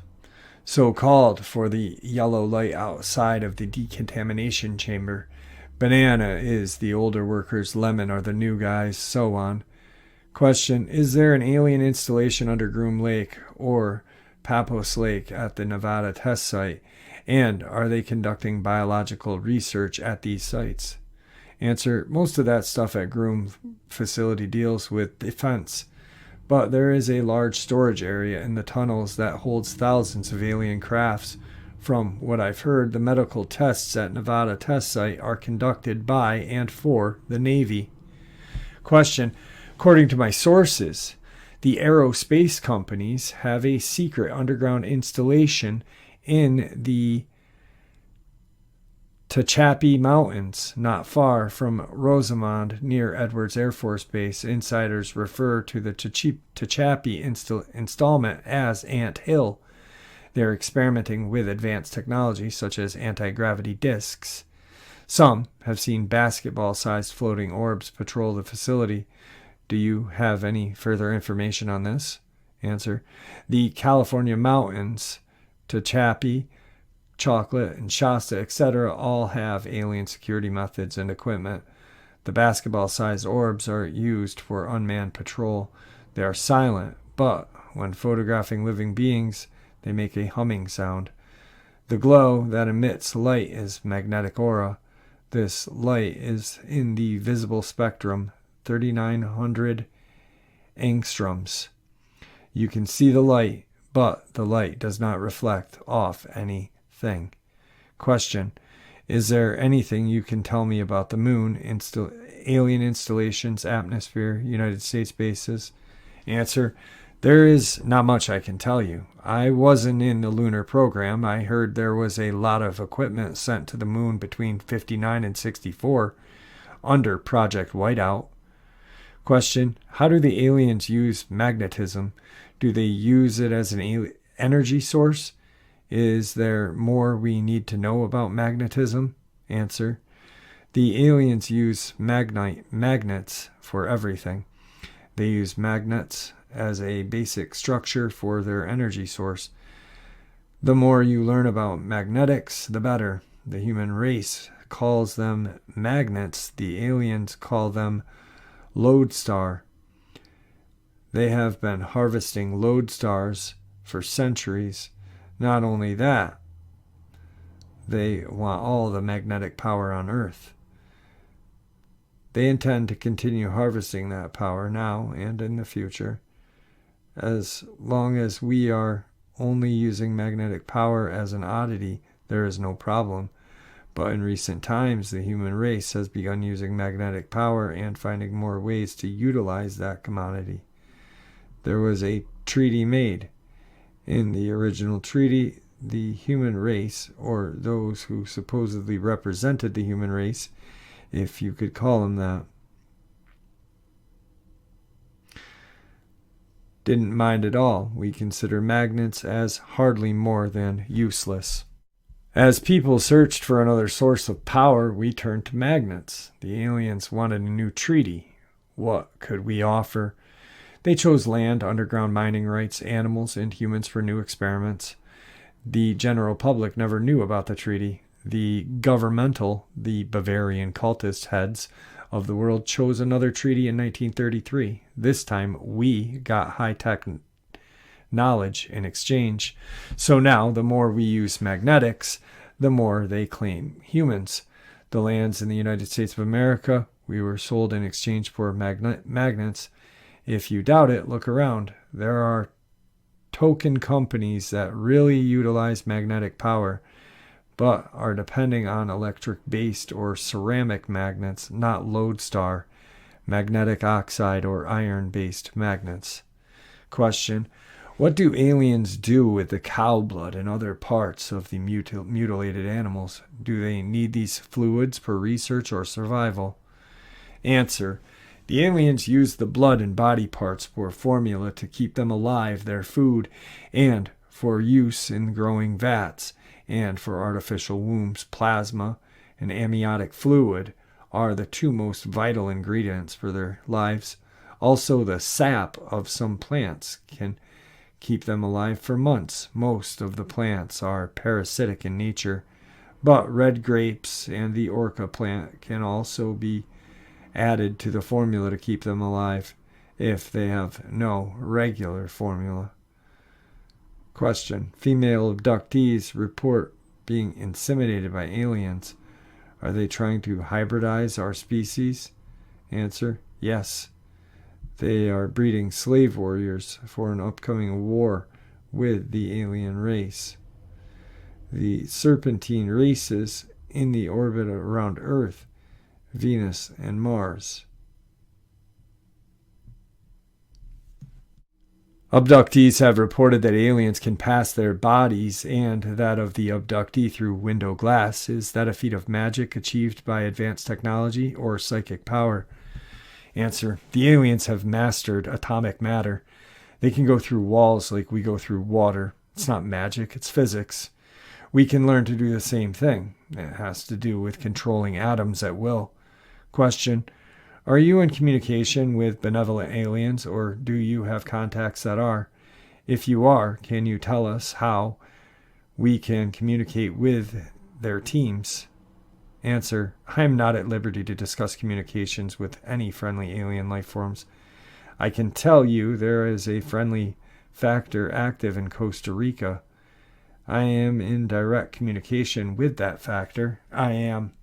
so called for the yellow light outside of the decontamination chamber. Banana is the older workers, lemon are the new guys, so on. Question: is there an alien installation under Groom Lake or Papos Lake at the Nevada test site? And are they conducting biological research at these sites? Answer: most of that stuff at Groom facility deals with defense. But there is a large storage area in the tunnels that holds thousands of alien crafts. From what I've heard, the medical tests at Nevada test site are conducted by and for the Navy. Question: according to my sources, the aerospace companies have a secret underground installation in the Tehachapi Mountains, not far from Rosamond, near Edwards Air Force Base. Insiders refer to the Tehachapi installment as Ant Hill. They're experimenting with advanced technology such as anti-gravity discs. Some have seen basketball-sized floating orbs patrol the facility. Do you have any further information on this? Answer. The California mountains, Tehachapi, Chocolate, and Shasta, etc. all have alien security methods and equipment. The basketball-sized orbs are used for unmanned patrol. They are silent, but when photographing living beings, they make a humming sound. The glow that emits light is magnetic aura. This light is in the visible spectrum, 3,900 angstroms. You can see the light, but the light does not reflect off anything. Question. Is there anything you can tell me about the moon, alien installations, atmosphere, United States bases? Answer. There is not much I can tell you. I wasn't in the lunar program. I heard there was a lot of equipment sent to the moon between 59 and 64 under Project Whiteout. Question. How do the aliens use magnetism? Do they use it as an energy source? Is there more we need to know about magnetism? Answer. The aliens use magnets for everything. They use magnets as a basic structure for their energy source. The more you learn about magnetics, the better. The human race calls them magnets. The aliens call them lodestar. They have been harvesting lodestars for centuries. Not only that, they want all the magnetic power on Earth. They intend to continue harvesting that power now and in the future. As long as we are only using magnetic power as an oddity, there is no problem. But in recent times, the human race has begun using magnetic power and finding more ways to utilize that commodity. There was a treaty made. In the original treaty, the human race, or those who supposedly represented the human race, if you could call them that, didn't mind at all. We consider magnets as hardly more than useless. As people searched for another source of power, we turned to magnets. The aliens wanted a new treaty. What could we offer? They chose land, underground mining rights, animals, and humans for new experiments. The general public never knew about the treaty. The Bavarian cultist heads of the world chose another treaty in 1933. This time, we got high-tech knowledge in exchange. So now, the more we use magnetics, the more they claim humans. The lands in the United States of America, we were sold in exchange for magnets. If you doubt it, look around. There are token companies that really utilize magnetic power, but are depending on electric-based or ceramic magnets, not lodestar, magnetic oxide, or iron-based magnets. Question. What do aliens do with the cow blood and other parts of the mutilated animals? Do they need these fluids for research or survival? Answer. The aliens use the blood and body parts for formula to keep them alive, their food, and for use in growing vats, and for artificial wombs. Plasma and amniotic fluid are the two most vital ingredients for their lives. Also, the sap of some plants can keep them alive for months. Most of the plants are parasitic in nature, but red grapes and the orca plant can also be added to the formula to keep them alive if they have no regular formula. Question. Female abductees report being intimidated by aliens. Are they trying to hybridize our species? Answer. Yes. They are breeding slave warriors for an upcoming war with the alien race. The serpentine races in the orbit around Earth, Venus, and Mars. Abductees have reported that aliens can pass their bodies and that of the abductee through window glass. Is that a feat of magic achieved by advanced technology or psychic power? Answer. The aliens have mastered atomic matter. They can go through walls like we go through water. It's not magic, it's physics. We can learn to do the same thing. It has to do with controlling atoms at will. Question. Are you in communication with benevolent aliens, or do you have contacts that are? If you are, can you tell us how we can communicate with their teams? Answer: I am not at liberty to discuss communications with any friendly alien life forms. I can tell you there is a friendly factor active in Costa Rica. I am in direct communication with that factor. I am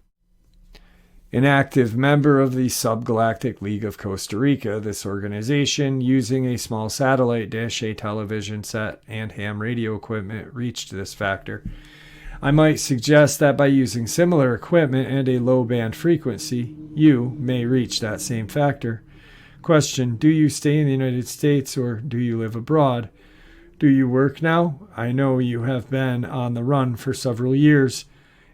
an active member of the Subgalactic League of Costa Rica. This organization, using a small satellite dish, a television set, and ham radio equipment, reached this factor. I might suggest that by using similar equipment and a low band frequency, you may reach that same factor. Question: do you stay in the United States or do you live abroad? Do you work now? I know you have been on the run for several years.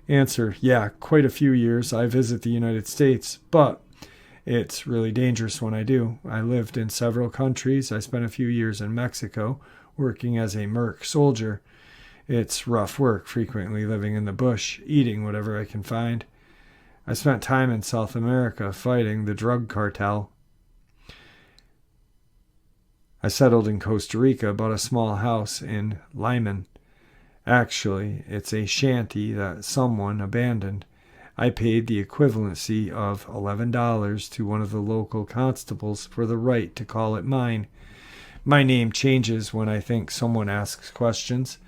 Answer: yeah, quite a few years. I visit the United States, but it's really dangerous when I do. I lived in several countries. I spent a few years in Mexico working as a merc soldier. It's rough work, frequently living in the bush, eating whatever I can find. I spent time in South America fighting the drug cartel. I settled in Costa Rica, bought a small house in Lyman. Actually, it's a shanty that someone abandoned. I paid the equivalency of $11 to one of the local constables for the right to call it mine. My name changes when I think someone asks questions.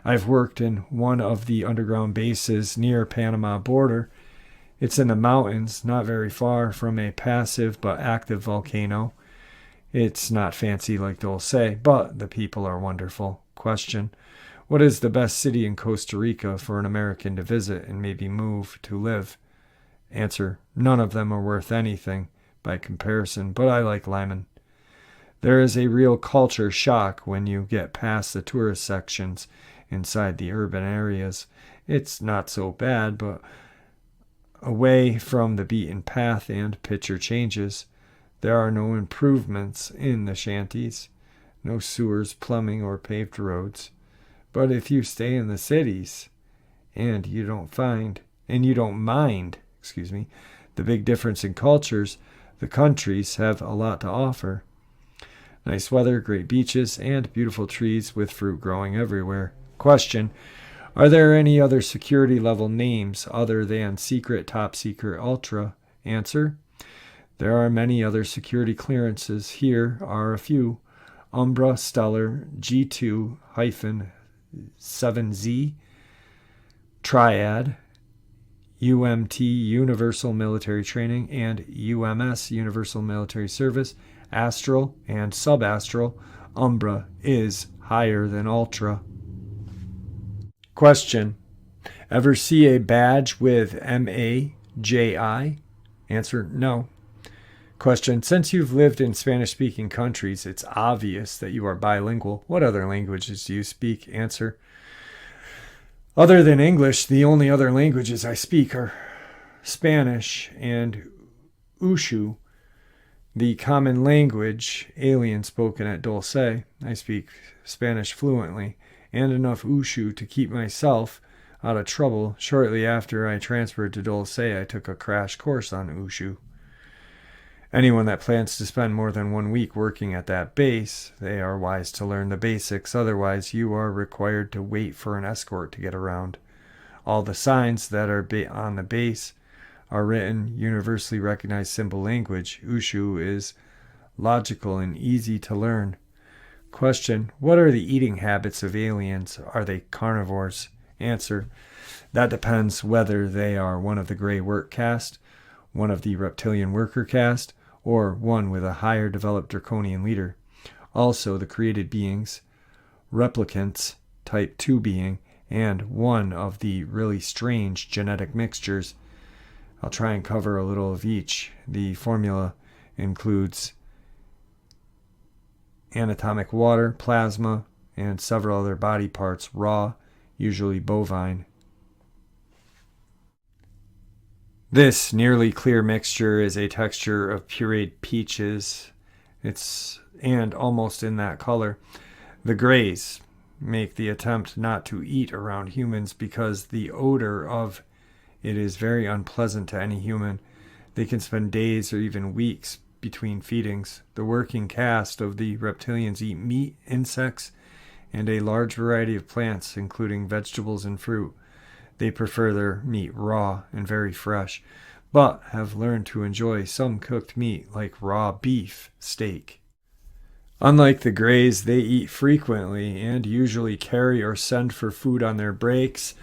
I've worked in one of the underground bases near Panama border. It's in the mountains, not very far from a passive but active volcano. It's not fancy like Dulce, but the people are wonderful. Question: what is the best city in Costa Rica for an American to visit and maybe move to live? Answer: none of them are worth anything by comparison, but I like Lyman. There is a real culture shock when you get past the tourist sections inside the urban areas. It's not so bad, but away from the beaten path and picture changes. There are no improvements in the shanties, no sewers, plumbing, or paved roads. But if you stay in the cities and you don't mind, the big difference in cultures, the countries have a lot to offer. Nice weather, great beaches, and beautiful trees with fruit growing everywhere. Question: are there any other security level names other than secret, top secret, ultra? Answer: there are many other security clearances. Here are a few: Umbra, Stellar, G2-7Z, Triad, UMT, Universal Military Training, and UMS, Universal Military Service, Astral, and Subastral. Umbra is higher than Ultra. Question: ever see a badge with MAJI? Answer: no. Question: since you've lived in Spanish-speaking countries, it's obvious that you are bilingual. What other languages do you speak? Answer: other than English, the only other languages I speak are Spanish and Ushu, the common language alien spoken at Dulce. I speak Spanish fluently, and enough Ushu to keep myself out of trouble. Shortly after I transferred to Dulce, I took a crash course on Ushu. Anyone that plans to spend more than 1 week working at that base, they are wise to learn the basics. Otherwise, you are required to wait for an escort to get around. All the signs that are on the base are written universally recognized symbol language. Ushu is logical and easy to learn. Question: what are the eating habits of aliens? Are they carnivores? Answer: that depends whether they are one of the gray work caste, one of the reptilian worker caste, or one with a higher developed draconian leader. Also, the created beings, replicants, type 2 being, and one of the really strange genetic mixtures. I'll try and cover a little of each. The formula includes anatomic water, plasma, and several other body parts, raw, usually bovine. This nearly clear mixture is a texture of pureed peaches. And almost in that color. The grays make the attempt not to eat around humans because the odor of it is very unpleasant to any human. They can spend days or even weeks between feedings. The working caste of the reptilians eat meat, insects, and a large variety of plants, including vegetables and fruit. They prefer their meat raw and very fresh, but have learned to enjoy some cooked meat like raw beef steak. Unlike the Greys, they eat frequently and usually carry or send for food on their breaks.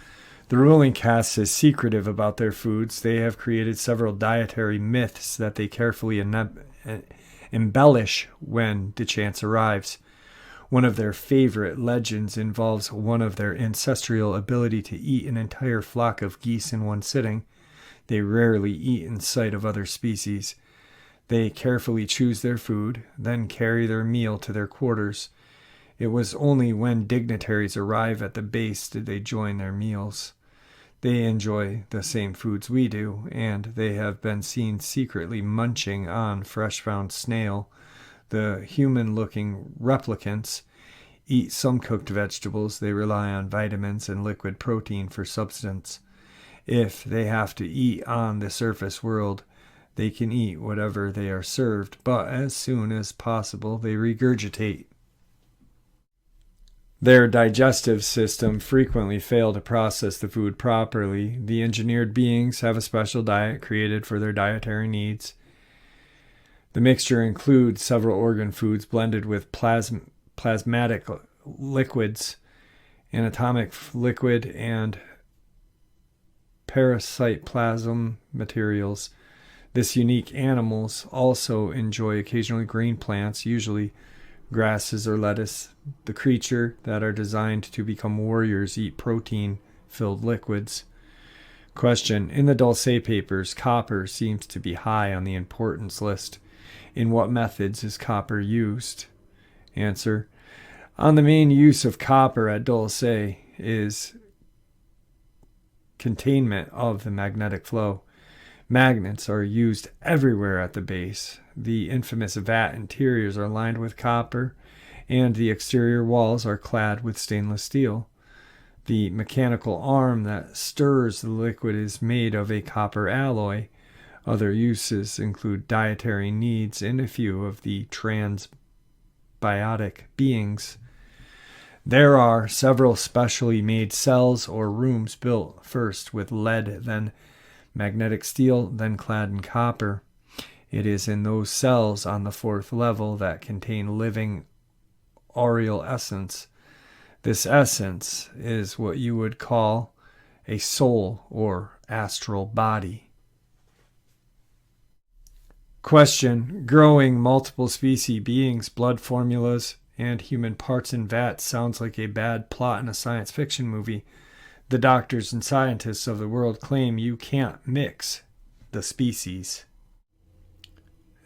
The ruling caste is secretive about their foods. They have created several dietary myths that they carefully embellish when the chance arrives. One of their favorite legends involves one of their ancestral ability to eat an entire flock of geese in one sitting. They rarely eat in sight of other species. They carefully choose their food, then carry their meal to their quarters. It was only when dignitaries arrive at the base did they join their meals. They enjoy the same foods we do, and they have been seen secretly munching on fresh-found snail. The human-looking replicants eat some cooked vegetables. They rely on vitamins and liquid protein for substance. If they have to eat on the surface world, they can eat whatever they are served, but as soon as possible they regurgitate. Their digestive system frequently fail to process the food properly. The engineered beings have a special diet created for their dietary needs. The mixture includes several organ foods blended with plasmatic liquids, anatomic liquid, and parasitoplasm materials. This unique animals also enjoy occasionally green plants, usually grasses or lettuce. The creature that are designed to become warriors eat protein-filled liquids. Question: in the Dulce papers, copper seems to be high on the importance list. In what methods is copper used? Answer: on the main use of copper at Dulce is containment of the magnetic flow. Magnets are used everywhere at the base. The infamous vat interiors are lined with copper, and the exterior walls are clad with stainless steel. The mechanical arm that stirs the liquid is made of a copper alloy. Other uses include dietary needs and a few of the transbiotic beings. There are several specially made cells or rooms built first with lead, then magnetic steel, then clad in copper. It is in those cells on the 4th level that contain living aureal essence. This essence is what you would call a soul or astral body. Question: growing multiple species beings, blood formulas, and human parts in vats sounds like a bad plot in a science fiction movie. The doctors and scientists of the world claim you can't mix the species.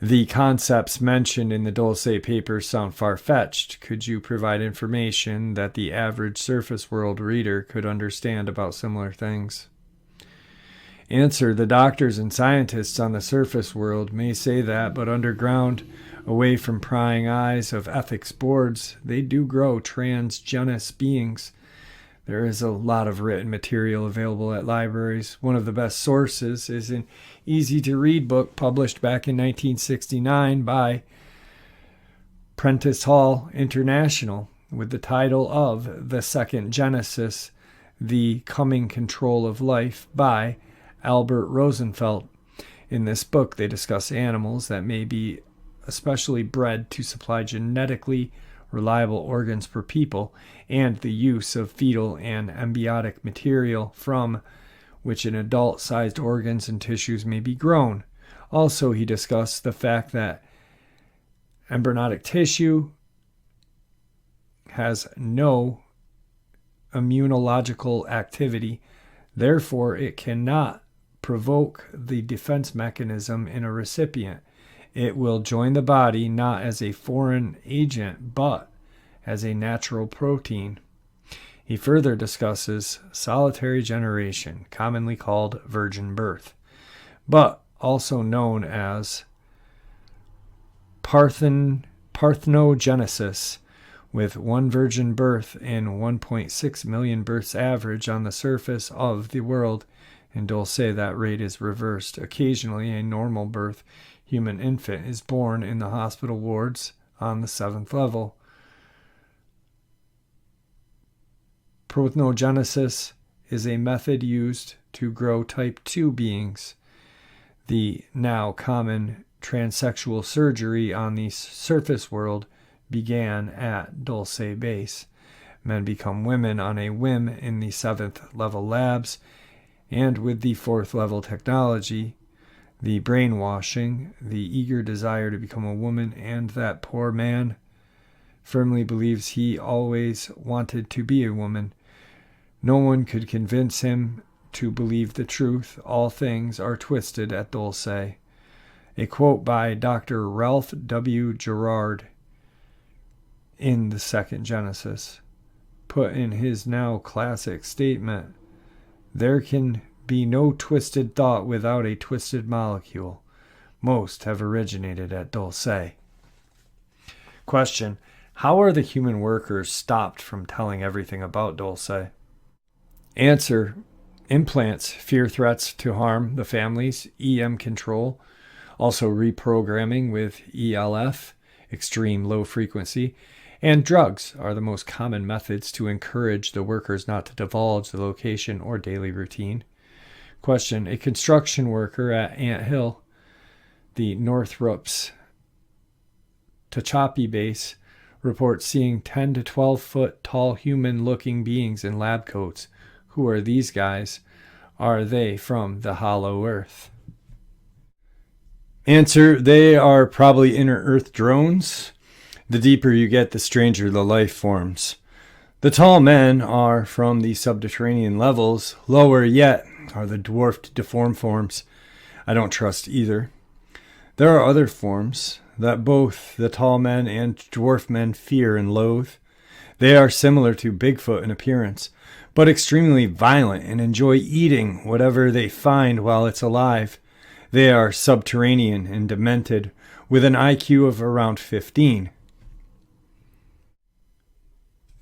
The concepts mentioned in the Dulce papers sound far-fetched. Could you provide information that the average surface world reader could understand about similar things? Answer: the doctors and scientists on the surface world may say that, but underground, away from prying eyes of ethics boards, they do grow transgenous beings. There is a lot of written material available at libraries. One of the best sources is an easy-to-read book published back in 1969 by Prentice Hall International with the title of The Second Genesis, The Coming Control of Life by Albert Rosenfeld. In this book, they discuss animals that may be especially bred to supply genetically reliable organs for people, and the use of fetal and embryonic material from which an adult-sized organs and tissues may be grown. Also, he discussed the fact that embryonic tissue has no immunological activity, therefore it cannot provoke the defense mechanism in a recipient. It will join the body not as a foreign agent, but as a natural protein. He further discusses solitary generation, commonly called virgin birth, but also known as parthenogenesis, with one virgin birth and 1.6 million births average on the surface of the world. In Dulce, that rate is reversed. Occasionally, a normal birth human infant is born in the hospital wards on the 7th level. Prothnogenesis is a method used to grow type 2 beings. The now common transsexual surgery on the surface world began at Dulce base. Men become women on a whim in the 7th level labs, and with the 4th level technology, the brainwashing, the eager desire to become a woman, and that poor man firmly believes he always wanted to be a woman. No one could convince him to believe the truth. All things are twisted at Dulce. A quote by Dr. Ralph W. Gerard in the Second Genesis put in his now classic statement, "There can be no twisted thought without a twisted molecule. Most have originated at Dulce." Question: how are the human workers stopped from telling everything about Dulce? Answer: implants, fear threats to harm the families, EM control, also reprogramming with ELF, extreme low frequency, and drugs are the most common methods to encourage the workers not to divulge the location or daily routine. Question: a construction worker at Ant Hill, the Northrop's Tehachapi base, reports seeing 10 to 12 foot tall human-looking beings in lab coats. Who are these guys? Are they from the hollow earth? Answer: they are probably inner earth drones. The deeper you get, the stranger the life forms. The tall men are from the subterranean levels. Lower yet are the dwarfed, deformed forms. I don't trust either. There are other forms that both the tall men and dwarf men fear and loathe. They are similar to Bigfoot in appearance, but extremely violent and enjoy eating whatever they find while it's alive. They are subterranean and demented, with an IQ of around 15.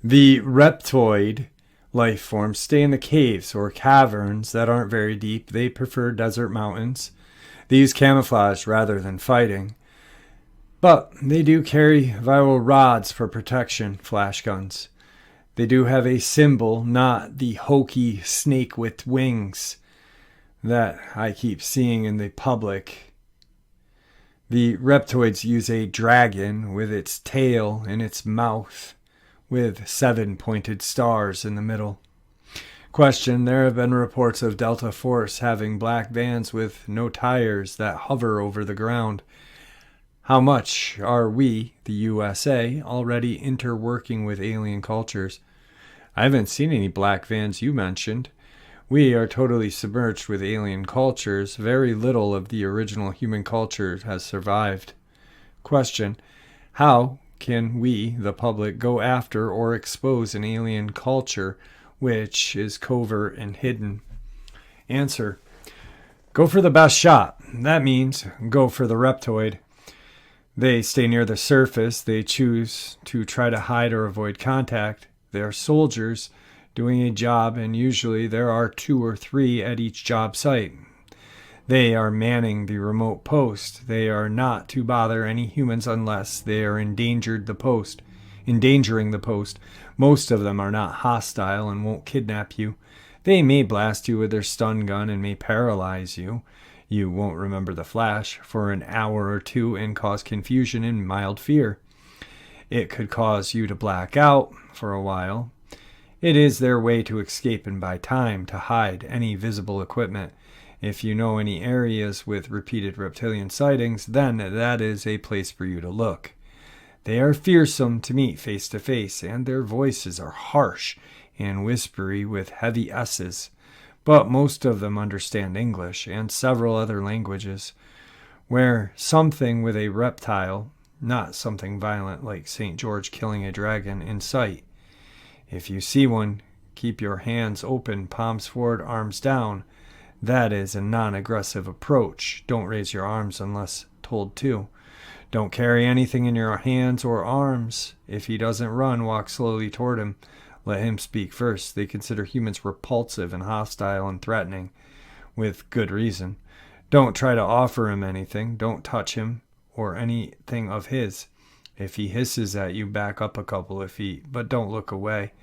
The reptoid life forms stay in the caves or caverns that aren't very deep. They prefer desert mountains. They use camouflage rather than fighting. But they do carry viral rods for protection, flash guns. They do have a symbol, not the hokey snake with wings that I keep seeing in the public. The reptoids use a dragon with its tail in its mouth, with 7 pointed stars in the middle. Question: there have been reports of Delta Force having black vans with no tires that hover over the ground. How much are we, the USA, already interworking with alien cultures? I haven't seen any black vans you mentioned. We are totally submerged with alien cultures. Very little of the original human culture has survived. Question: how can we, the public, go after or expose an alien culture which is covert and hidden? Answer: go for the best shot. That means go for the reptoid. They stay near the surface. They choose to try to hide or avoid contact. They are soldiers doing a job, and usually there are 2 or 3 at each job site. They are manning the remote post. They are not to bother any humans unless they are endangering the post. Most of them are not hostile and won't kidnap you. They may blast you with their stun gun and may paralyze you. You won't remember the flash for an hour or 2 and cause confusion and mild fear. It could cause you to black out for a while. It is their way to escape and buy time to hide any visible equipment. If you know any areas with repeated reptilian sightings, then that is a place for you to look. They are fearsome to meet face to face, and their voices are harsh and whispery with heavy S's. But most of them understand English and several other languages. Where something with a reptile, not something violent like St. George killing a dragon, in sight. If you see one, keep your hands open, palms forward, arms down. That is a non-aggressive approach. Don't raise your arms unless told to. Don't carry anything in your hands or arms. If he doesn't run, walk slowly toward him. Let him speak first. They consider humans repulsive and hostile and threatening, with good reason. Don't try to offer him anything. Don't touch him or anything of his. If he hisses at you, back up a couple of feet, but don't look away.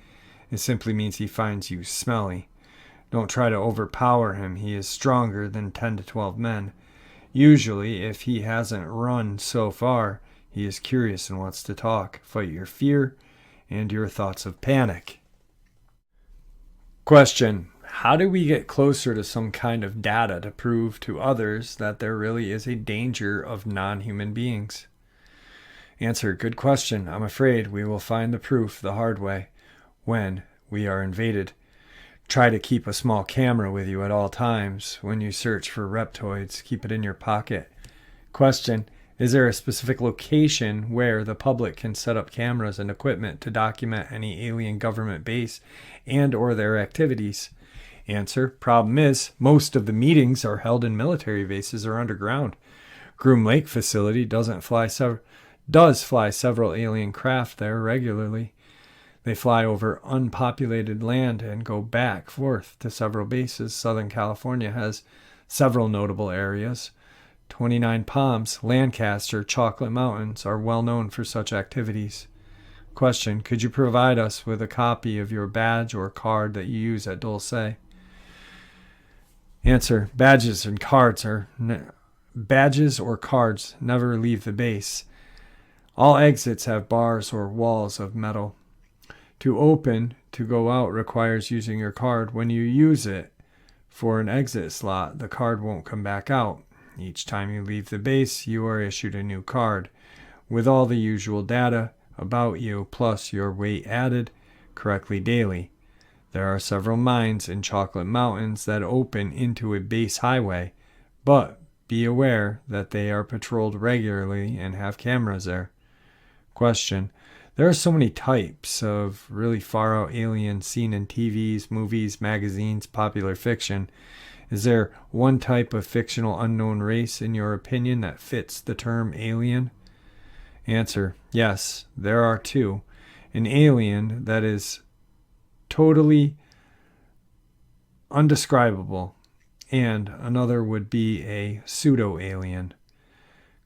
It simply means he finds you smelly. Don't try to overpower him. He is stronger than 10 to 12 men. Usually, if he hasn't run so far, he is curious and wants to talk. Fight your fear and your thoughts of panic. Question: how do we get closer to some kind of data to prove to others that there really is a danger of non-human beings? Answer: good question. I'm afraid we will find the proof the hard way when we are invaded. Try to keep a small camera with you at all times. When you search for reptoids, keep it in your pocket. Question: is there a specific location where the public can set up cameras and equipment to document any alien government base and or their activities? Answer: problem is, most of the meetings are held in military bases or underground. Groom Lake facility does fly several alien craft there regularly. They fly over unpopulated land and go back forth to several bases. Southern California has several notable areas. 29 Palms, Lancaster, Chocolate Mountains are well known for such activities. Question: could you provide us with a copy of your badge or card that you use at Dulce? Answer: badges or cards never leave the base. All exits have bars or walls of metal. To open to go out requires using your card. When you use it for an exit slot, the card won't come back out. Each time you leave the base, you are issued a new card with all the usual data about you, plus your weight added correctly daily. There are several mines in Chocolate Mountains that open into a base highway, but be aware that they are patrolled regularly and have cameras there. Question: there are so many types of really far-out aliens seen in TVs, movies, magazines, popular fiction. Is there one type of fictional unknown race, in your opinion, that fits the term alien? Answer: yes, there are two. An alien that is totally undescribable, and another would be a pseudo-alien.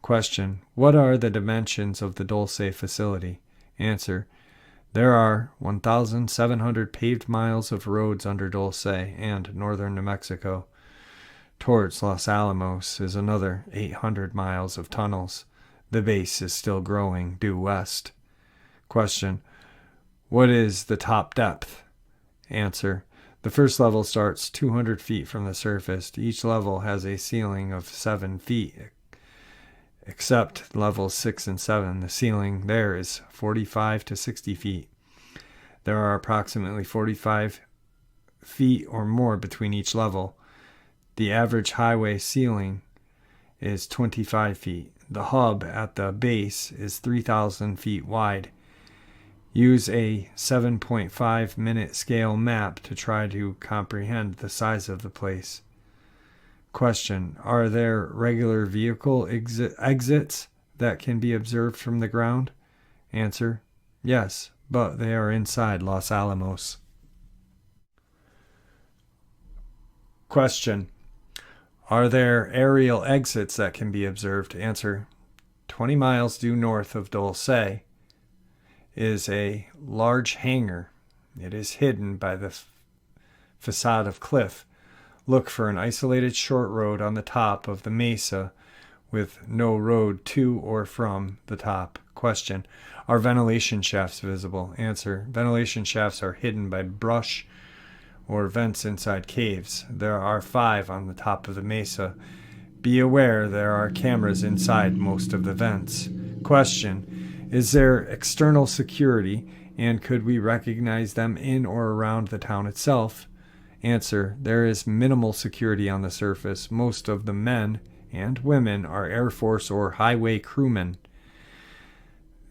Question: what are the dimensions of the Dulce facility? Answer: there are 1,700 paved miles of roads under Dulce and northern New Mexico. Towards Los Alamos is another 800 miles of tunnels. The base is still growing due west. Question: what is the top depth? Answer: the first level starts 200 feet from the surface. Each level has a ceiling of 7 feet. Except levels 6 and 7, the ceiling there is 45 to 60 feet. There are approximately 45 feet or more between each level. The average highway ceiling is 25 feet. The hub at the base is 3,000 feet wide. Use a 7.5 minute scale map to try to comprehend the size of the place. Question: are there regular vehicle exits that can be observed from the ground? Answer: yes, but they are inside Los Alamos. Question: are there aerial exits that can be observed? Answer: 20 miles due north of Dulce is a large hangar. It is hidden by the facade of cliff. Look for an isolated short road on the top of the mesa with no road to or from the top. Question: are ventilation shafts visible? Answer: ventilation shafts are hidden by brush or vents inside caves. There are 5 on the top of the mesa. Be aware there are cameras inside most of the vents. Question: is there external security, and could we recognize them in or around the town itself? Answer: there is minimal security on the surface. Most of the men and women are Air Force or highway crewmen.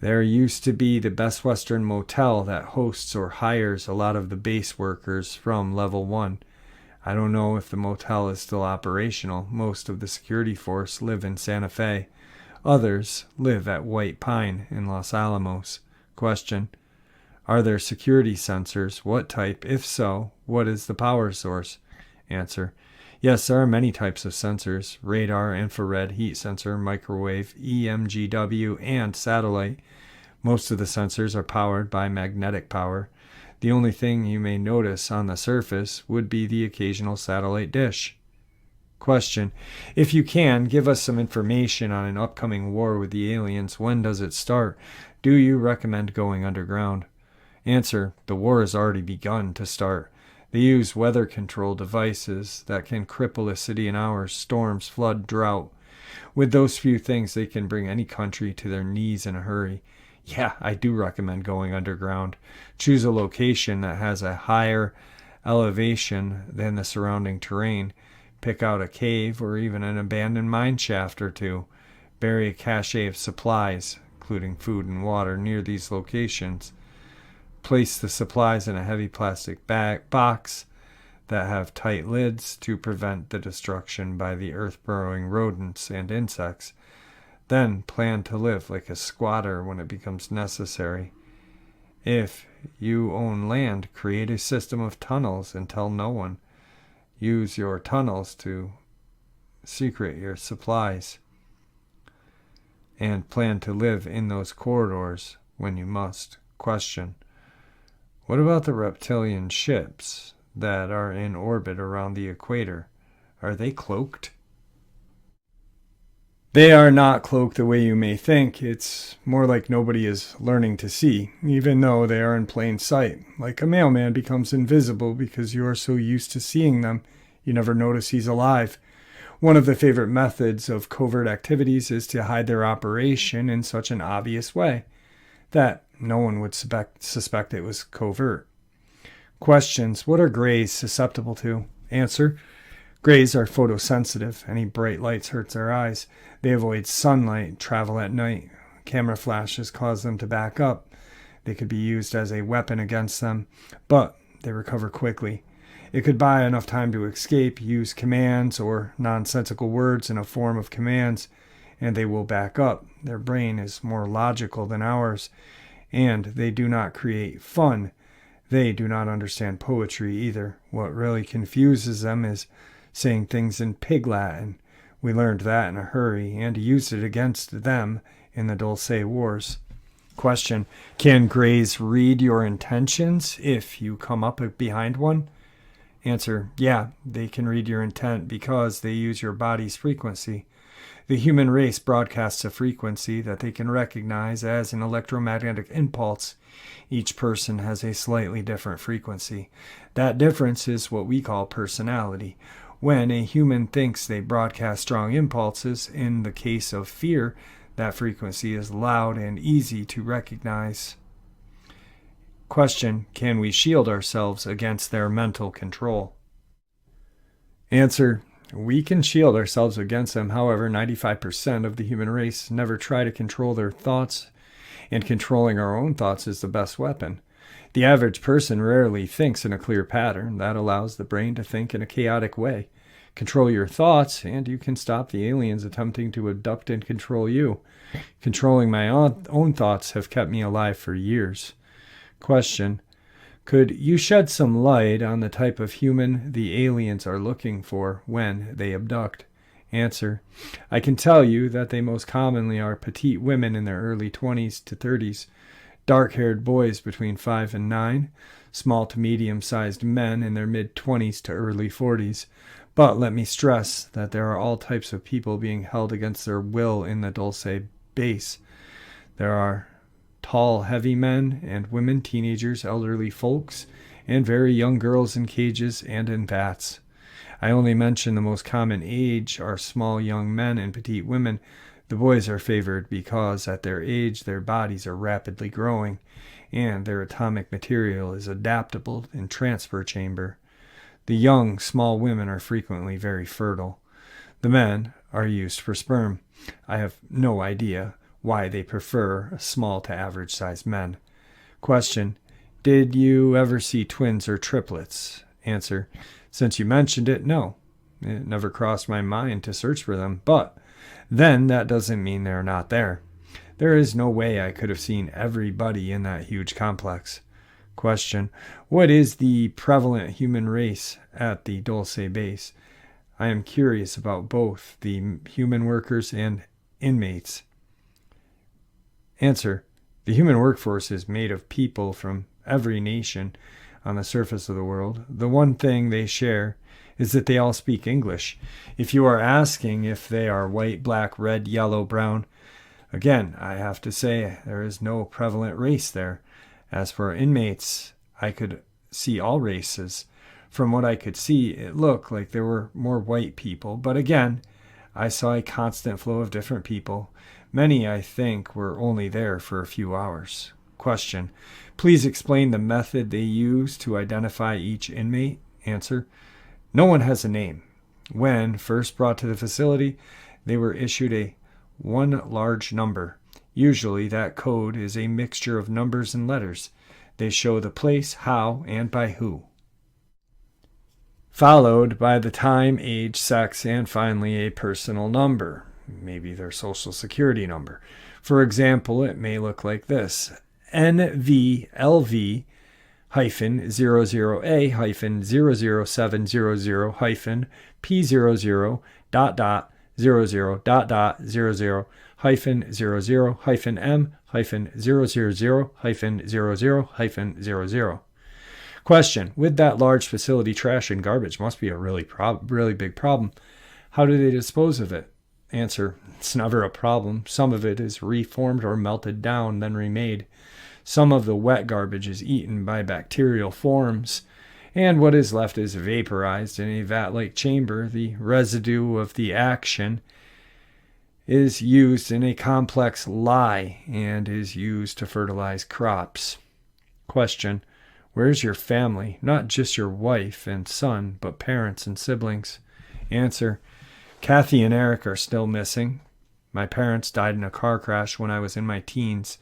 There used to be the Best Western Motel that hosts or hires a lot of the base workers from Level 1. I don't know if the motel is still operational. Most of the security force live in Santa Fe. Others live at White Pine in Los Alamos. Question: are there security sensors? What type? If so, what is the power source? Answer: yes, there are many types of sensors: radar, infrared, heat sensor, microwave, EMGW, and satellite. Most of the sensors are powered by magnetic power. The only thing you may notice on the surface would be the occasional satellite dish. Question: if you can, give us some information on an upcoming war with the aliens. When does it start? Do you recommend going underground? Answer: the war has already begun to start. They use weather control devices that can cripple a city in hours: storms, flood, drought. With those few things, they can bring any country to their knees in a hurry. Yeah, I do recommend going underground. Choose a location that has a higher elevation than the surrounding terrain. Pick out a cave or even an abandoned mine shaft or two. Bury a cache of supplies, including food and water, near these locations. Place the supplies in a heavy plastic box that have tight lids to prevent the destruction by the earth-burrowing rodents and insects. Then plan to live like a squatter when it becomes necessary. If you own land, create a system of tunnels and tell no one. Use your tunnels to secret your supplies. And plan to live in those corridors when you must. Question: what about the reptilian ships that are in orbit around the equator? Are they cloaked? They are not cloaked the way you may think. It's more like nobody is learning to see, even though they are in plain sight. Like a mailman becomes invisible because you are so used to seeing them, you never notice he's alive. One of the favorite methods of covert activities is to hide their operation in such an obvious way that no one would suspect it was covert. Questions: what are grays susceptible to? Answer: grays are photosensitive. Any bright lights hurts their eyes. They avoid sunlight, travel at night. Camera flashes cause them to back up. They could be used as a weapon against them, but they recover quickly. It could buy enough time to escape, use commands or nonsensical words in a form of commands, and they will back up. Their brain is more logical than ours, and they do not create fun. They do not understand poetry either. What really confuses them is saying things in pig Latin. We learned that in a hurry and used it against them in the Dulce Wars. Question: can grays read your intentions if you come up behind one? Answer: yeah, they can read your intent because they use your body's frequency. The human race broadcasts a frequency that they can recognize as an electromagnetic impulse. Each person has a slightly different frequency. That difference is what we call personality. When a human thinks they broadcast strong impulses, in the case of fear, that frequency is loud and easy to recognize. Question: can we shield ourselves against their mental control? Answer: we can shield ourselves against them. However, 95% of the human race never try to control their thoughts, and controlling our own thoughts is the best weapon. The average person rarely thinks in a clear pattern. That allows the brain to think in a chaotic way. Control your thoughts, and you can stop the aliens attempting to abduct and control you. Controlling my own thoughts have kept me alive for years. Question: could you shed some light on the type of human the aliens are looking for when they abduct? Answer: I can tell you that they most commonly are petite women in their early 20s to 30s, dark-haired boys between 5 and 9, small to medium-sized men in their mid-20s to early 40s. But let me stress that there are all types of people being held against their will in the Dulce base. There are tall, heavy men and women, teenagers, elderly folks, and very young girls in cages and in vats. I only mention the most common age are small young men and petite women. The boys are favored because at their age their bodies are rapidly growing and their atomic material is adaptable in transfer chamber. The young, small women are frequently very fertile. The men are used for sperm. I have no idea why they prefer small to average sized men. Question: did you ever see twins or triplets? Answer: since you mentioned it, no. It never crossed my mind to search for them, but then that doesn't mean they're not there. There is no way I could have seen everybody in that huge complex. Question: what is the prevalent human race at the Dulce base? I am curious about both the human workers and inmates. Answer: the human workforce is made of people from every nation on the surface of the world. The one thing they share is that they all speak English. If you are asking if they are white, black, red, yellow, brown, again, I have to say there is no prevalent race there. As for inmates, I could see all races. From what I could see, it looked like there were more white people, but again, I saw a constant flow of different people. Many, I think, were only there for a few hours. Question: please explain the method they use to identify each inmate. Answer: no one has a name. When first brought to the facility, they were issued one large number. Usually that code is a mixture of numbers and letters. They show the place, how, and by who, followed by the time, age, sex, and finally a personal number, maybe their social security number. For example, it may look like this: NVLV -00A-00700 P00 dot dot 00 dot dot 00 -00 -M -000 -00 -00. Question: with that large facility, trash and garbage must be a really big problem. How do they dispose of it? Answer: it's never a problem. Some of it is reformed or melted down, then remade. Some of the wet garbage is eaten by bacterial forms, and what is left is vaporized in a vat-like chamber. The residue of the action is used in a complex lye and is used to fertilize crops. Question: where's your family? Not just your wife and son, but parents and siblings. Answer: Kathy and Eric are still missing. My parents died in a car crash when I was in my teens.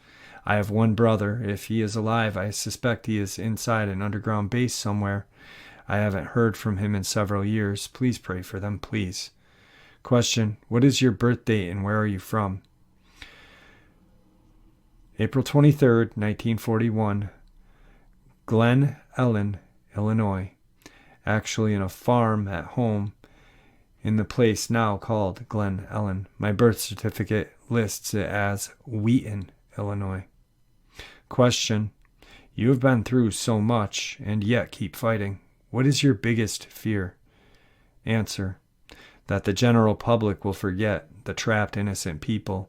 I have one brother. If he is alive, I suspect he is inside an underground base somewhere. I haven't heard from him in several years. Please pray for them, please. Question: what is your birth date and where are you from? April 23rd, 1941. Glen Ellen, Illinois. Actually in a farm at home in the place now called Glen Ellen. My birth certificate lists it as Wheaton, Illinois. Question: you have been through so much and yet keep fighting. What is your biggest fear? Answer: that the general public will forget the trapped innocent people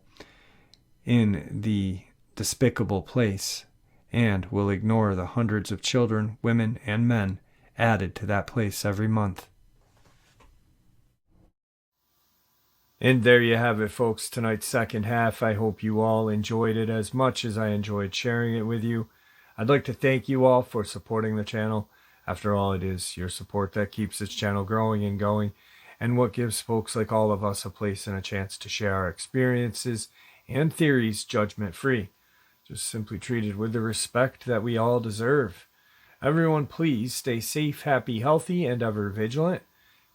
in the despicable place and will ignore the hundreds of children, women, and men added to that place every month. And there you have it, folks, tonight's second half. I hope you all enjoyed it as much as I enjoyed sharing it with you. I'd like to thank you all for supporting the channel. After all, it is your support that keeps this channel growing and going, and what gives folks like all of us a place and a chance to share our experiences and theories judgment-free, just simply treated with the respect that we all deserve. Everyone, please stay safe, happy, healthy, and ever vigilant,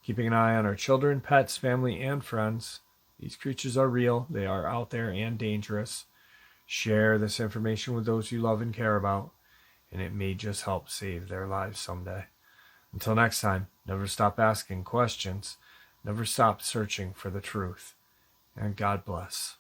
keeping an eye on our children, pets, family, and friends. These creatures are real. They are out there and dangerous. Share this information with those you love and care about, and it may just help save their lives someday. Until next time, never stop asking questions. Never stop searching for the truth. And God bless.